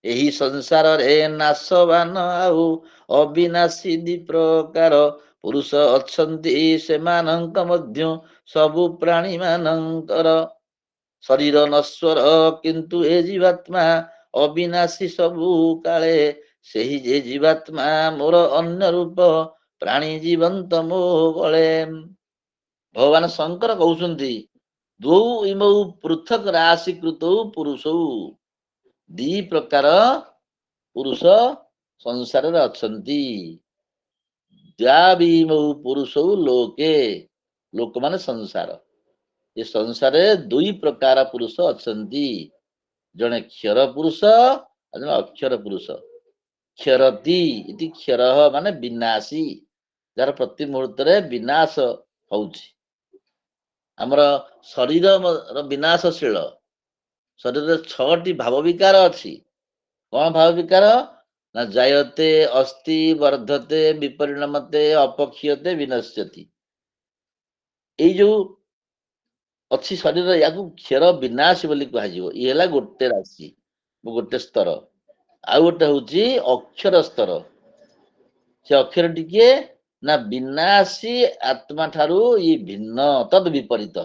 ଏହି ସଂସାରରେ ନାଶବାନ ଆଉ ଅବିନାଶୀ ଦି ପ୍ରକାର ପୁରୁଷ ଅଛନ୍ତି, ସେମାନଙ୍କ ମଧ୍ୟ ସବୁ ପ୍ରାଣୀ ମାନଙ୍କର ଶରୀର ନଶ୍ୱର, କିନ୍ତୁ ଏ ଜୀବାତ୍ମା ଅବିନାଶୀ ସବୁ କାଳେ। ସେହି ଯେ ଜୀବାତ୍ମା ମୋର ଅନ୍ୟ ରୂପ, ପ୍ରାଣୀ ଜୀବନ୍ତ ମୋ ବଳେ। ଭଗବାନ ଶଙ୍କର କହୁଛନ୍ତି, ଦ୍ୱୌ ଇମୌ ପୃଥକ ରାଶି କୃତୌ ପୁରୁଷୌ। ଦି ପ୍ରକାର ପୁରୁଷ ସଂସାରରେ ଅଛନ୍ତି। ଦ୍ୱାବିମୌ ପୁରୁଷୌ ଲୋକେ, ଲୋକ ମାନେ ସଂସାର। ଏ ସଂସାରରେ ଦୁଇ ପ୍ରକାର ପୁରୁଷ ଅଛନ୍ତି, ଜଣେ କ୍ଷର ପୁରୁଷ ଆଉ ଜଣେ ଅକ୍ଷର ପୁରୁଷ। କ୍ଷରତି ଇତି କ୍ଷରଃ ମାନେ ବିନାଶୀ, ଯାହାର ପ୍ରତି ମୁହୂର୍ତ୍ତରେ ବିନାଶ ହଉଛି। ଆମର ଶରୀର ବିନାଶଶୀଳ। ଶରୀରରେ 6ଟି ଭାବ ବିକାର ଅଛି। କଣ ଭାବ ବିକାର? ନା ଜାୟତେ ଅସ୍ତି ବର୍ଧତେ ବିପରିଣମତେ ଅପକ୍ଷୀୟତେ ବିନଶ୍ୟତି। ଏଇ ଯୋଉ ଅଛି ଶରୀର, ୟାକୁ କ୍ଷର ବିନାଶ ବୋଲି କୁହାଯିବ। ଇଏ ହେଲା ଗୋଟେ ରାଶି, ଗୋଟେ ସ୍ତର। ଆଉ ଗୋଟେ ହଉଛି ଅକ୍ଷର ସ୍ତର। ସେ ଅକ୍ଷର ଟିକିଏ ନା ବିନାଶୀ ଆତ୍ମା ଠାରୁ ଇ ଭିନ୍ନ, ତଦ୍ ବିପରୀତ।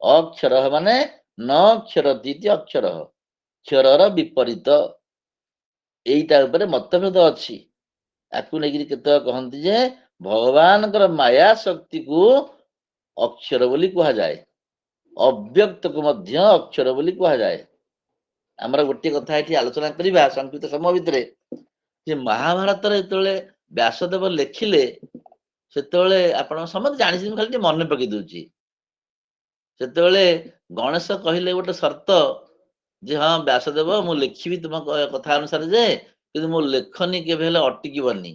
ଅକ୍ଷର ମାନେ ନ କ୍ଷରତି ଇତି ଅକ୍ଷର, କ୍ଷରର ବିପରୀତ। ଏଇଟା ଉପରେ ମତଭେଦ ଅଛି। ଆକୁ ନେଇକିରି କେତେକ କହନ୍ତି ଯେ ଭଗବାନଙ୍କର ମାୟା ଶକ୍ତିକୁ ଅକ୍ଷର ବୋଲି କୁହାଯାଏ, ଅବ୍ୟକ୍ତକୁ ମଧ୍ୟ ଅକ୍ଷର ବୋଲି କୁହାଯାଏ। ଆମର ଗୋଟିଏ କଥା ଏଠି ଆଲୋଚନା କରିବା ସଂକ୍ଷିପ୍ତ ସମୟ ଭିତରେ, ଯେ ମହାଭାରତରେ ଯେତେବେଳେ ବ୍ୟାସଦେବ ଲେଖିଲେ, ସେତେବେଳେ ଆପଣ ସମସ୍ତେ ଜାଣିଛନ୍ତି, ଖାଲି ଟିକେ ମନେ ପକେଇ ଦଉଛି। ସେତେବେଳେ ଗଣେଶ କହିଲେ ଗୋଟେ ସର୍ତ୍ତ, ଯେ ହଁ ବ୍ୟାସଦେବ, ମୁଁ ଲେଖିବି ତୁମ କଥା ଅନୁସାରେ, ଯେ କିନ୍ତୁ ମୋ ଲେଖନୀ କେବେ ହେଲେ ଅଟକିବନି।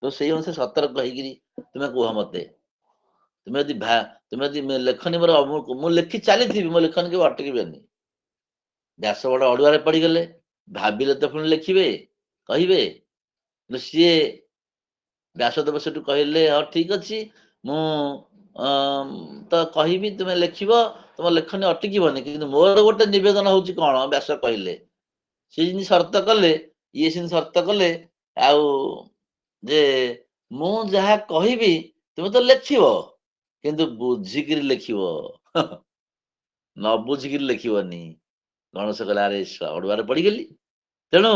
ତ ସେଇ ଅନୁସାରେ ସତର୍କ ହେଇକିରି ତୁମେ କୁହ ମତେ। ତୁମେ ଯଦି ଲେଖନୀ ମୋର, ମୁଁ ଲେଖି ଚାଲିଥିବି, ମୋ ଲେଖନୀ କେବେ ଅଟକିବେନି। ବ୍ୟାସ ବଡ ଅଡୁଆରେ ପଡିଗଲେ, ଭାବିଲେ ତ ପୁଣି ଲେଖିବେ, କହିବେ। ସିଏ ବ୍ୟାସଦେବ ସେଠୁ କହିଲେ, ହଁ ଠିକ ଅଛି, ମୁଁ ତ କହିବି, ତୁମେ ଲେଖିବ, ତୁମ ଲେଖନୀ ଅଟକିବନି, କିନ୍ତୁ ମୋର ଗୋଟେ ନିବେଦନ ହଉଛି କଣ? ବ୍ୟାସ କହିଲେ, ସିଏ ଯେମିତି ସର୍ତ୍ତ କଲେ, ଇଏ ସେମିତି ସର୍ତ୍ତ କଲେ, ଆଉ ଯେ ମୁଁ ଯାହା କହିବି ତୁମେ ତ ଲେଖିବ, କିନ୍ତୁ ବୁଝିକିରି ଲେଖିବ, ନ ବୁଝିକିରି ଲେଖିବନି। ଗଣେଶ କହିଲା, ଆରେ ଅଡୁଆରେ ପଡିଗଲି। ତେଣୁ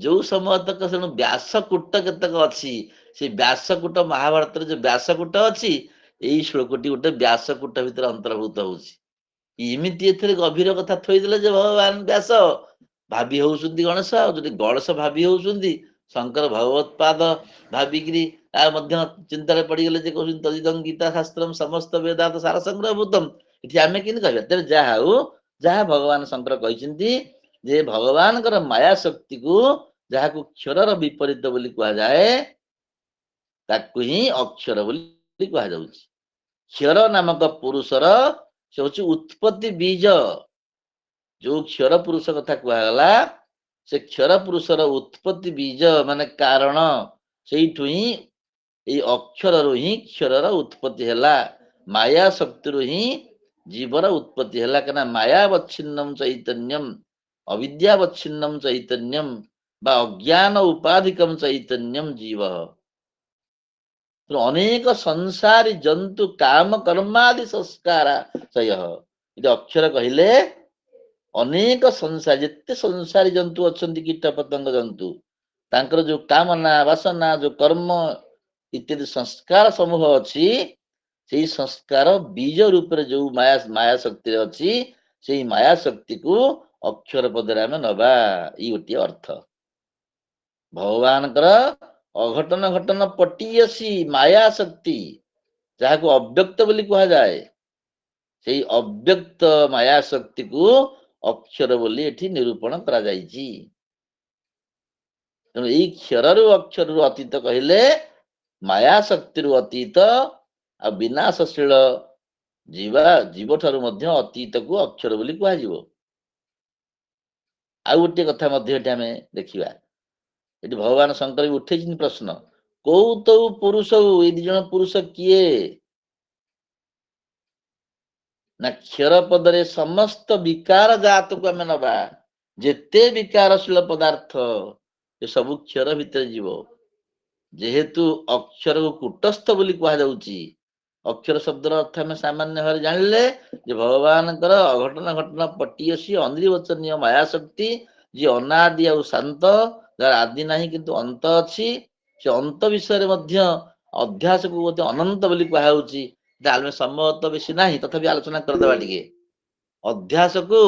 ଯୋଉ ସମୟ ତକ ତେଣୁ ବ୍ୟାସକୂଟ କେତେକ ଅଛି, ସେ ବ୍ୟାସକୂଟ, ମହାଭାରତରେ ଯୋଉ ବ୍ୟାସକୂଟ ଅଛି, ଏଇ ଶ୍ଲୋକଟି ଗୋଟେ ବ୍ୟାସକୂଟ ଭିତରେ ଅନ୍ତର୍ଭୁକ୍ତ ହଉଛି। ଏମିତି ଏଥିରେ ଗଭୀର କଥା ଥୋଇଦେଲେ ଯେ ଭଗବାନ ବ୍ୟାସ ଭାବି ହଉଛନ୍ତି ଗଣେଶ, ଆଉ ଯଦି ଗଣେଶ ଭାବି ହଉଛନ୍ତି, ଶଙ୍କର ଭଗବତ୍ପାଦ ଭାବିକିରି ଚିନ୍ତାରେ ପଡିଗଲେ ଯେ କହୁଛନ୍ତି ତଦିଦଂ ଗୀତା ଶାସ୍ତ୍ରମ୍ ସମସ୍ତ ବେଦାନ୍ତ ସାର ସଂଗ୍ରହ ଭୂତମ୍। ଏଠି ଆମେ କେମିତି କହିବା? ତେବେ ଯାହା ହଉ, ଯାହା ଭଗବାନ ଶଙ୍କର କହିଛନ୍ତି ଯେ ଭଗବାନଙ୍କର ମାୟା ଶକ୍ତିକୁ, ଯାହାକୁ କ୍ଷରର ବିପରୀତ ବୋଲି କୁହାଯାଏ, ତାକୁ ହିଁ ଅକ୍ଷର ବୋଲି କୁହାଯାଉଛି। କ୍ଷର ନାମକ ପୁରୁଷର ସେ ହଉଛି ଉତ୍ପତ୍ତି ବୀଜ। ଯୋଉ କ୍ଷର ପୁରୁଷ କଥା କୁହାଗଲା, ସେ କ୍ଷର ପୁରୁଷର ଉତ୍ପତ୍ତି ବୀଜ ମାନେ କାରଣ, ସେଇଠୁ ହିଁ ଏଇ ଅକ୍ଷରରୁ ହିଁ କ୍ଷରର ଉତ୍ପତ୍ତି ହେଲା। ମାୟା ଶକ୍ତିରୁ ହିଁ ଜୀବର ଉତ୍ପତ୍ତି ହେଲା। କାହିଁକିନା ମାୟାବଚ୍ଛିନ୍ନମ୍ ଚୈତନ୍ୟମ୍, ଅବିଦ୍ୟାବଚ୍ଛିନ୍ନମ୍ ଚୈତନ୍ୟମ୍ ବା ଅଜ୍ଞାନ ଉପାଧିକମ୍ ଚୈତନ୍ୟମ୍ ଜୀବ। ଅନେକ ସଂସାରୀ ଜନ୍ତୁ କାମ କର୍ମାଦି ସଂସ୍କାରାଶୟ। ଏଠି ଅକ୍ଷର କହିଲେ ଅନେକ ସଂସାର, ଯେତେ ସଂସାରୀ ଜନ୍ତୁ ଅଛନ୍ତି, କୀଟ ପତଙ୍ଗ ଜନ୍ତୁ, ତାଙ୍କର ଯୋଉ କାମନା ବାସନା, ଯୋଉ କର୍ମ ଇତ୍ୟାଦି ସଂସ୍କାର ସମୂହ ଅଛି, ସେଇ ସଂସ୍କାର ବୀଜ ରୂପରେ ଯୋଉ ମାୟା ଶକ୍ତିରେ ଅଛି, ସେଇ ମାୟା ଶକ୍ତିକୁ ଅକ୍ଷର ପଦରେ ଆମେ ନବା। ଏଇ ଗୋଟିଏ ଅର୍ଥ। ଭଗବାନଙ୍କର ଅଘଟନ ଘଟନ ପଟିୟସି ମାୟା ଶକ୍ତି, ଯାହାକୁ ଅବ୍ୟକ୍ତ ବୋଲି କୁହାଯାଏ, ସେଇ ଅବ୍ୟକ୍ତ ମାୟା ଶକ୍ତିକୁ ଅକ୍ଷର ବୋଲି ଏଠି ନିରୂପଣ କରାଯାଇଛି। ତେଣୁ ଏଇ କ୍ଷରରୁ ଅକ୍ଷରରୁ ଅତୀତ କହିଲେ ମାୟା ଶକ୍ତିରୁ ଅତୀତ, ଆଉ ବିନାଶଶୀଳ ଜୀବ ଠାରୁ ମଧ୍ୟ ଅତୀତକୁ ଅକ୍ଷର ବୋଲି କୁହାଯିବ। ଆଉ ଗୋଟିଏ କଥା ମଧ୍ୟ ଏଠି ଆମେ ଦେଖିବା। ଏଠି ଭଗବାନ ଶଙ୍କର ଉଠେଇଛନ୍ତି ପ୍ରଶ୍ନ, କୋଉ ତୋ ପୁରୁଷ, ଏଇ ଦି ଜଣ ପୁରୁଷ କିଏ? ନା କ୍ଷର ପଦରେ ସମସ୍ତ ବିକାର ଜାତକୁ ଆମେ ନବା। ଯେତେ ବିକାରଶୀଳ ପଦାର୍ଥ, ଏ ସବୁ କ୍ଷର ଭିତରେ ଯିବ। ଯେହେତୁ ଅକ୍ଷରକୁ କୁଟସ୍ଥ ବୋଲି କୁହାଯାଉଛି, ଅକ୍ଷର ଶବ୍ଦର ଅର୍ଥ ଆମେ ସାମାନ୍ୟ ଭାବରେ ଜାଣିଲେ ଯେ ଭଗବାନଙ୍କର ଅଘଟନ ଘଟନ ପଟିୟସି ଅନିର୍ବଚନୀୟ ମାୟା ଶକ୍ତି, ଯିଏ ଅନାଦି ଆଉ ଶାନ୍ତ, ଯାହାର ଆଦି ନାହିଁ କିନ୍ତୁ ଅନ୍ତ ଅଛି। ସେ ଅନ୍ତ ବିଷୟରେ ମଧ୍ୟ ଅଧ୍ୟାସକୁ ମଧ୍ୟ ଅନନ୍ତ ବୋଲି କୁହାଯାଉଛି। ଆମେ ସମୟ ତ ବେଶୀ ନାହିଁ, ତଥାପି ଆଲୋଚନା କରିଦେବା ଟିକେ। ଅଧ୍ୟାସକୁ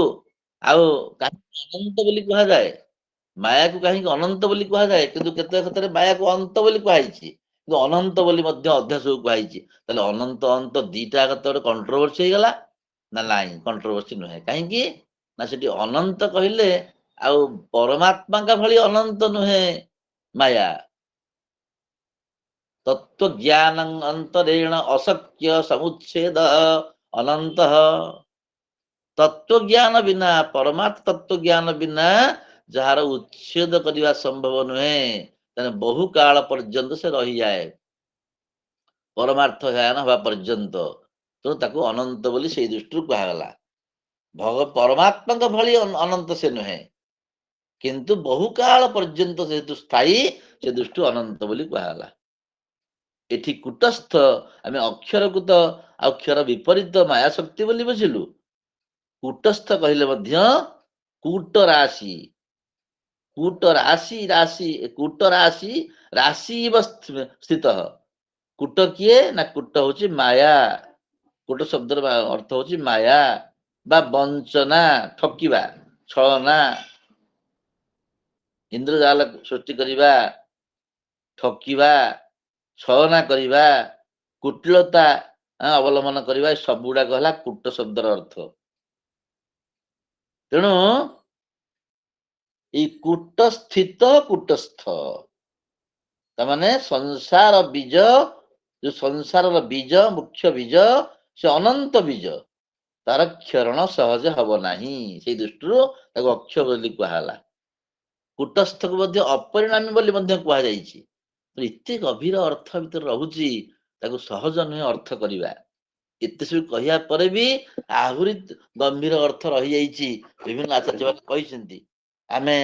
ଆଉ କାହିଁକି ଅନନ୍ତ ବୋଲି କୁହାଯାଏ, ମାୟାକୁ କାହିଁକି ଅନନ୍ତ ବୋଲି କୁହାଯାଏ, କିନ୍ତୁ କେତେ କ୍ଷେତ୍ରରେ ମାୟାକୁ ଅନ୍ତ ବୋଲି କୁହାଯାଇଛି, କିନ୍ତୁ ଅନନ୍ତ ବୋଲି ମଧ୍ୟ ଅଧ୍ୟାସକୁ କୁହାଯାଇଛି। ତାହେଲେ ଅନନ୍ତ ଅନ୍ତ ଦିଟା କେତେ ଗୋଟେ କଣ୍ଟ୍ରୋଭର୍ସି ହେଇଗଲା ନା? ନାଇଁ, କଣ୍ଟ୍ରୋଭର୍ସି ନୁହେଁ। କାହିଁକି ନା ସେଠି ଅନନ୍ତ କହିଲେ ଆଉ ପରମାତ୍ମାଙ୍କ ଭଳି ଅନନ୍ତ ନୁହେଁ ମାୟା। ତତ୍ଵ ଜ୍ଞାନ ଅନ୍ତରେଣ ଅସତ୍ୟ ସମୁଚ୍ଛେଦ ଅନନ୍ତ। ତତ୍ଵ ଜ୍ଞାନ ବିନା, ପରମାତ୍ମ ତତ୍ଵ ଜ୍ଞାନ ବିନା ଯାହାର ଉଚ୍ଛେଦ କରିବା ସମ୍ଭବ ନୁହେଁ, ତେଣୁ ବହୁ କାଳ ପର୍ଯ୍ୟନ୍ତ ସେ ରହିଯାଏ, ପରମାର୍ଥ ଜ୍ଞାନ ହେବା ପର୍ଯ୍ୟନ୍ତ। ତେଣୁ ତାକୁ ଅନନ୍ତ ବୋଲି ସେଇ ଦୃଷ୍ଟିରୁ କୁହାଗଲା। ପରମାତ୍ମାଙ୍କ ଭଳି ଅନନ୍ତ ସେ ନୁହେଁ, କିନ୍ତୁ ବହୁ କାଳ ପର୍ଯ୍ୟନ୍ତ ଯେହେତୁ ସ୍ଥାୟୀ, ସେ ଦୃଷ୍ଟିରୁ ଅନନ୍ତ ବୋଲି କୁହାଗଲା। ଏଠି କୁଟସ୍ଥ, ଆମେ ଅକ୍ଷରକୁ ତ ଆଉ କ୍ଷର ବିପରୀତ ମାୟା ଶକ୍ତି ବୋଲି ବୁଝିଲୁ। କୁଟସ୍ଥ କହିଲେ ମଧ୍ୟ କୂଟ ରାଶି, କୂଟ ରାଶି, କୂଟ ରାଶି, ରାଶି ସ୍ଥିତ। କୂଟ କିଏ? ନା କୂଟ ହଉଛି ମାୟା। କୂଟ ଶବ୍ଦର ଅର୍ଥ ହଉଛି ମାୟା ବା ବଞ୍ଚନା, ଠକିବା, ଛଳନା, ଇନ୍ଦ୍ରଜାଲ ସୃଷ୍ଟି କରିବା, ଠକିବା, ଛଳନା କରିବା, କୁଟିଳତା ଅବଲମ୍ବନ କରିବା, ଏ ସବୁ ଗୁଡାକ ହେଲା କୂଟ ଶବ୍ଦର ଅର୍ଥ। ତେଣୁ ଏଇ କୂଟସ୍ଥିତ କୂଟସ୍ଥ, ତାମାନେ ସଂସାର ବୀଜ, ଯୋଉ ସଂସାରର ବୀଜ, ମୁଖ୍ୟ ବୀଜ, ସେ ଅନନ୍ତ ବୀଜ, ତାର କ୍ଷରଣ ସହଜ ହବ ନାହିଁ। ସେଇ ଦୃଷ୍ଟିରୁ ତାକୁ ଅକ୍ଷ ବୋଲି କୁହାଗଲା। କୂଟସ୍ଥକୁ ମଧ୍ୟ ଅପରିଣାମୀ ବୋଲି ମଧ୍ୟ କୁହାଯାଇଛି। ଏତେ ଗଭୀର ଅର୍ଥ ଭିତରେ ରହୁଛି, ତାକୁ ସହଜ ନୁହେଁ ଅର୍ଥ କରିବା। ଏତେ ସବୁ କହିବା ପରେ ବି ଆହୁରି ଗମ୍ଭୀର ଅର୍ଥ ରହିଯାଇଛି। ବିଭିନ୍ନ ଆଚାର୍ଯ୍ୟ କହିଛନ୍ତି, ଆମେ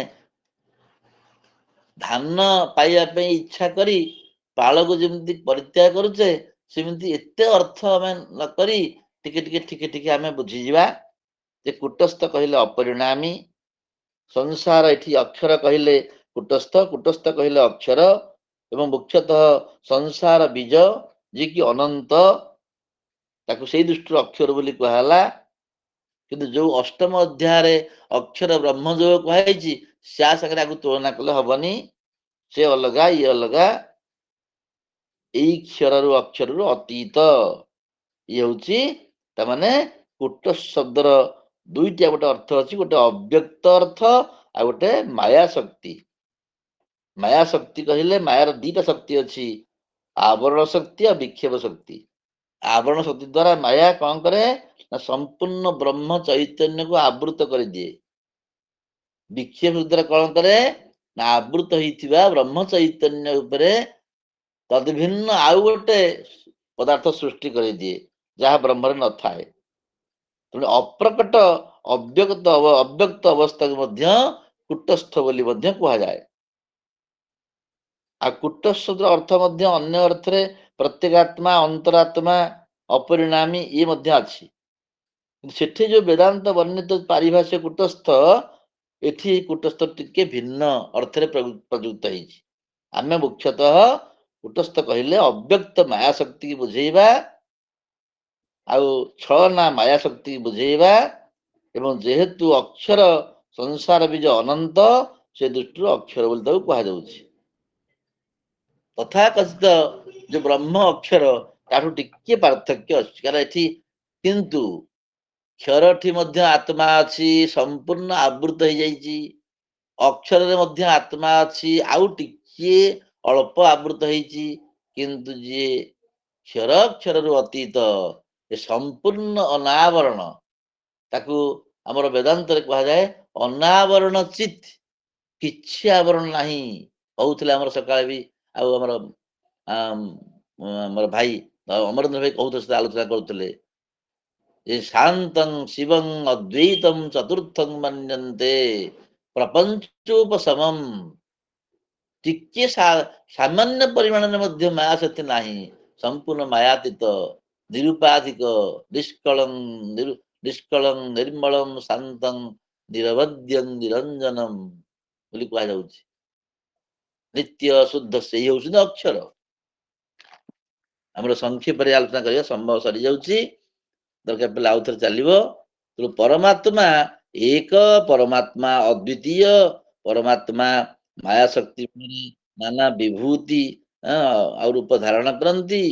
ଧାନ ପାଇବା ପାଇଁ ଇଚ୍ଛା କରି ପାଳକୁ ଯେମିତି ପରିତ୍ୟାଗ କରୁଛେ, ସେମିତି ଏତେ ଅର୍ଥ ଆମେ ନ କରି ଟିକେ ଟିକେ ଟିକେ ଟିକେ ଆମେ ବୁଝିଯିବା ଯେ କୂଟସ୍ଥ କହିଲେ ଅପରିଣାମୀ, ସଂସାର ଏଠି ଅକ୍ଷର କହିଲେ କୂଟସ୍ଥ, କୂଟସ୍ଥ କହିଲେ ଅକ୍ଷର, ଏବଂ ମୁଖ୍ୟତଃ ସଂସାର ବୀଜ ଯିଏକି ଅନନ୍ତ, ତାକୁ ସେଇ ଦୃଷ୍ଟିରୁ ଅକ୍ଷର ବୋଲି କୁହାଗଲା। କିନ୍ତୁ ଯୋଉ ଅଷ୍ଟମ ଅଧ୍ୟାୟରେ ଅକ୍ଷର ବ୍ରହ୍ମ ଯୋଗ କୁହାଯାଇଛି, ସେ ସାଙ୍ଗରେ ଆକୁ ତୁଳନା କଲେ ହବନି। से अलगा ये अलगा एई क्षररु अक्षररु अतीत ये होची तमाने कुट शब्दर दुईटा गोटे अर्थ अछि गोटे अव्यक्त अर्थ आ गोटे माया शक्ति कहले मायार दीटा शक्ति अछि आवरण शक्ति और विक्षेप शक्ति आवरण शक्ति द्वारा माया कौन करे ना संपूर्ण ब्रह्म चैतन्य को आवृत कर दिए विक्षेप द्वारा कौन करे ना आवृत होइथिबा ब्रह्म चैतन्य उपरे तद्भिन्न आउ गोटे पदार्थ सृष्टि कर दिए जहाँ ब्रह्म न थाए तेणु अप्रकट अव्यक्त अवस्था को मध्य कुटस्थ बोली मध्य कहा जाए आ कुटस्थ अर्थ मध्य अन्य अर्थ रे प्रत्येगात्मा अंतरात्मा अपरिणामी ये मध्य अछि सेठी जो वेदांत वर्णित पारिभाष्य कुटस्थ एठी कुटस्थ टिके भिन्न अर्थ रे प्रयुक्त होइछि आमे मुख्यतः कुटस्थ कहले अव्यक्त माया शक्ति की बुझेइबा आउ छलना माया शक्ति की बुझेइबा एवं जेहेतु अक्षर संसार बीज अनंत से दृष्टि अक्षर बोली ताकू कहा जाउछि तथा कथित जो ब्रह्म अक्षर ताठू टिके पार्थक्य अछि कारण एठी किंतु क्षरठी मध्य आत्मा अछि संपूर्ण आवृत हो जाइछि अक्षर रे मध्य आत्मा अछि आउ टिके अल्प आवृत होइछि किंतु जे क्षर अक्षर रु अतीत ए संपूर्ण अनावरण ताकू हमर वेदांत रे कहा जाए अनावरण चित किछि आवरण नाही कहउतले हमर सकाळे भी आउ हमर हमर भाई अमरेंद्र भाई कहउत आलोचना करउतले ये शांतं शिवं अद्वैतं चतुर्थं मन्यन्ते प्रपंचोपशमम् टिके सामान्य परिमाण मध्य माया शक्ति नाही संपूर्ण मायातीत निरुपाधिक निष्कलं निर्मलं शांतं निरवध्यं निरंजनम बोली कहा जाउछि नित्य शुद्ध से होउछि अक्षर हमर संक्षेप रे आलोचना करिया संभव सरी जाउछि दरकार पहले आउ थरे चलिबो तो परमात्मा एक परमात्मा अद्वितीय परमात्मा माया शक्ति नाना विभूति और रूप धारण करती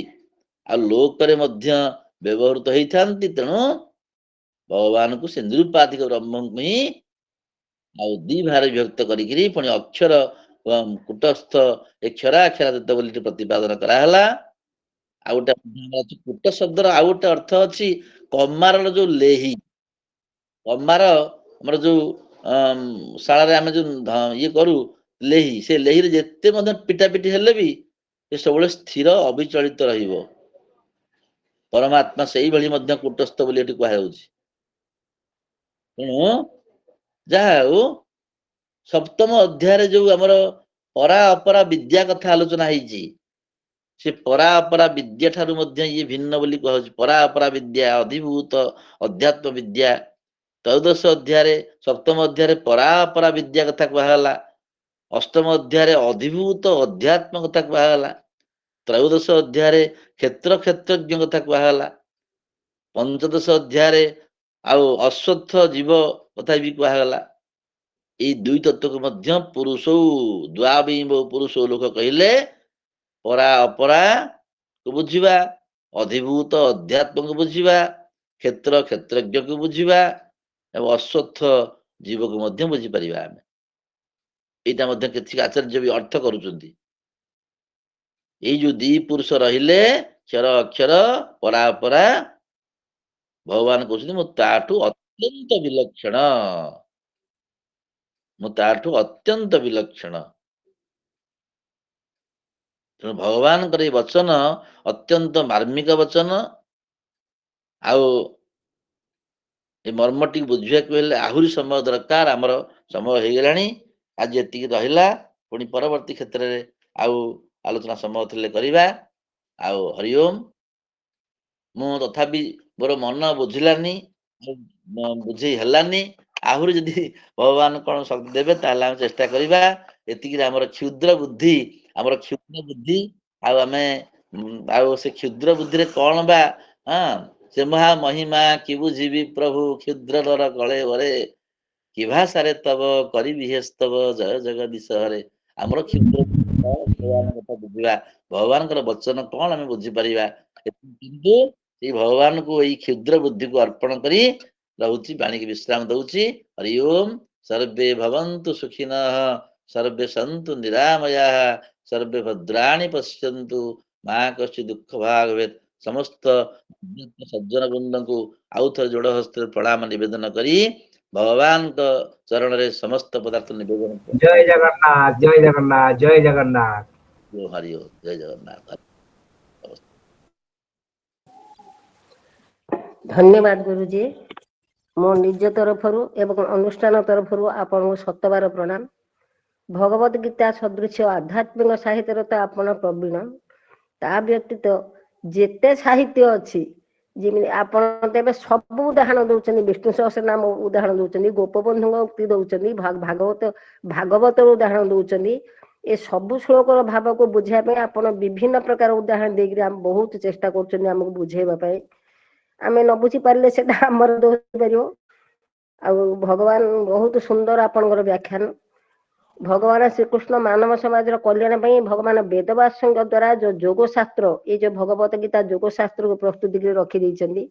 आ लोक मध्य व्यवहृत होती तेणु भगवान को से निरुपाधिक ब्रह्म को ही दी भार विभक्त करी पुणी अक्षर कुटस्थ अक्षराक्षर बोली प्रतिपादन कराला आ गोटे कुट शब्दर आ गोटे अर्थ अच्छी कमार जो लेही कमार आमर जो शाला आम जो ये करू लेही से लेही रे जेते मध्य पिटापिटी हेले भी से सब स्थिर अविचलित रहिबो परमात्मा सेही भली मध्य कुटस्थ बोली एठी कहा जाउछि तेणु जाऊ सप्तम अध्याय जो आमर परा अपरा विद्या कथा आलोचना होइछि से परा अपरा विद्या ठारू मध्य ये भिन्न बोली कहउछि परा अपरा विद्या अधिभूत अध्यात्म विद्या त्रयोदश अध्याय सप्तम अध्याय परा अपरा विद्या कथा कहला अष्टम अध्याय अधिभूत अध्यात्म कथा कहला त्रयोदश अध्याय क्षेत्र क्षेत्रज्ञ कथा कहला पंचदश अध्याय आउ अश्वत्थ जीव कथा भी कहला ये दुई तत्व को मध्य पुरुषो द्वाबिंब पुरुषो लोक कहले परा अपरा को बुझिबा अधिभूत अध्यात्म को बुझिबा क्षेत्र क्षेत्रज्ञ को बुझिबा एवं अश्वत्थ जीव को मध्य बुझी परिबा आमे एटा मध्य केछि आचार्य भी अर्थ करूचंती ए जो दी पुरुष रहिले क्षर अक्षर परा अपरा भगवान कहउछन्ति मु ताठू अत्यंत विलक्षण मु ताठू अत्यंत विलक्षण तेणु भगवान कर वचन अत्यंत मार्मिक वचन आउ ए मर्मटी बुझिया आहरी समय दरकार आमर समय हो गलानी आज एति रहिला पुणी परवर्ती क्षेत्र में आउ आलोचना समय थे करवा आउ हरिओम मु तथापि मोर मन बुझिलानी बुझे हेलानी आहरी जदि भगवान कौन शक्ति देवे ताहले आम चेष्टा करवा एतिक आमर क्षुद्र बुद्धि आमे आउ से क्षुद्र बुद्धि रे कौन बा हाँ से महा महिमा कि बुझीबी प्रभु क्षुद्र नर कले वरे कि भाषा रे तब करी स्तव जय जगदीश हरे आमर क्षुद्र ଭଗବାନ କଥା ବୁଝିବା, ଭଗବାନଙ୍କର ବଚନ କଣ ଆମେ ବୁଝିପାରିବା। କିନ୍ତୁ ସେଇ ଭଗବାନଙ୍କୁ ଏଇ କ୍ଷୁଦ୍ର ବୁଦ୍ଧିକୁ ଅର୍ପଣ କରି ରହୁଛି, ବାଣୀକି ବିଶ୍ରାମ ଦଉଛି। ହରି ଓମ୍। ସର୍ବେ ଭବନ୍ତୁ ସୁଖିନଃ, ସର୍ବେ ସନ୍ତୁ ନିରାମୟାଃ, ସର୍ବେ ଭଦ୍ରାଣୀ ପଶ୍ୟନ୍ତୁ, ମା କଶ୍ଚିତ୍ ଦୁଃଖ ଭାଗ ଭବେତ୍। ସମସ୍ତ ସଜ୍ଜନ ବୃନ୍ଦଙ୍କୁ ଆଉ ଥରେ ଯୋଡ଼ ହସ୍ତରେ ପ୍ରଣାମ ନିବେଦନ କରି ଭଗବାନଙ୍କ ଚରଣରେ ସମସ୍ତ ପଦାର୍ଥ ନିବେଦନ ଜୟ ଜଗନ୍ନାଥ, ଜୟ ଜଗନ୍ନାଥ, ଜୟ ଜଗନ୍ନାଥ। ହରି ଓମ୍, ଜୟ ଜଗନ୍ନାଥ। ଧନ୍ୟବାଦ ଗୁରୁଜୀ। ମୋ ନିଜ ତରଫରୁ ଏବଂ ଅନୁଷ୍ଠାନ ତରଫରୁ ଆପଣଙ୍କୁ ଶତବାର ପ୍ରଣାମ। ଭଗବତ ଗୀତା ସଦୃଶ୍ୟ ଆଧ୍ୟାତ୍ମିକ ସାହିତ୍ୟରେ ତ ଆପଣ ପ୍ରବୀଣ। ତା ବ୍ୟତୀତ ଯେତେ ସାହିତ୍ୟ ଅଛି, ଯେମିତି ଆପଣ ତେବେ ସବୁ ଉଦାହରଣ ଦଉଛନ୍ତି, ବିଷ୍ଣୁ ସହସ୍ରନାମ ଉଦାହରଣ ଦଉଛନ୍ତି, ଗୋପବନ୍ଧୁଙ୍କ ଉକ୍ତି ଦଉଛନ୍ତି, ଭାଗବତର ଉଦାହରଣ ଦଉଛନ୍ତି। ଏ ସବୁ ଶ୍ଲୋକର ଭାବକୁ ବୁଝିବା ପାଇଁ ଆପଣ ବିଭିନ୍ନ ପ୍ରକାର ଉଦାହରଣ ଦେଇକରି ଆମେ ବହୁତ ଚେଷ୍ଟା କରୁଛନ୍ତି ଆମକୁ ବୁଝେଇବା ପାଇଁ। ଆମେ ନ ବୁଝିପାରିଲେ ସେଟା ଆମର ଦୋଷ ହେଇପାରିବ। ଆଉ ଭଗବାନ ବହୁତ ସୁନ୍ଦର ଆପଣଙ୍କର ବ୍ୟାଖ୍ୟାନ। ଭଗବାନ ଶ୍ରୀକୃଷ୍ଣ ମାନବ ସମାଜର କଲ୍ୟାଣ ପାଇଁ ଭଗବାନ ବେଦବ୍ୟାସଙ୍କ ଦ୍ୱାରା ଯୋଗ ଶାସ୍ତ୍ର, ଏଇ ଯୋଉ ଭଗବତ ଗୀତା ଯୋଗ ଶାସ୍ତ୍ରକୁ ପ୍ରସ୍ତୁତି କରି ରଖିଦେଇଛନ୍ତି।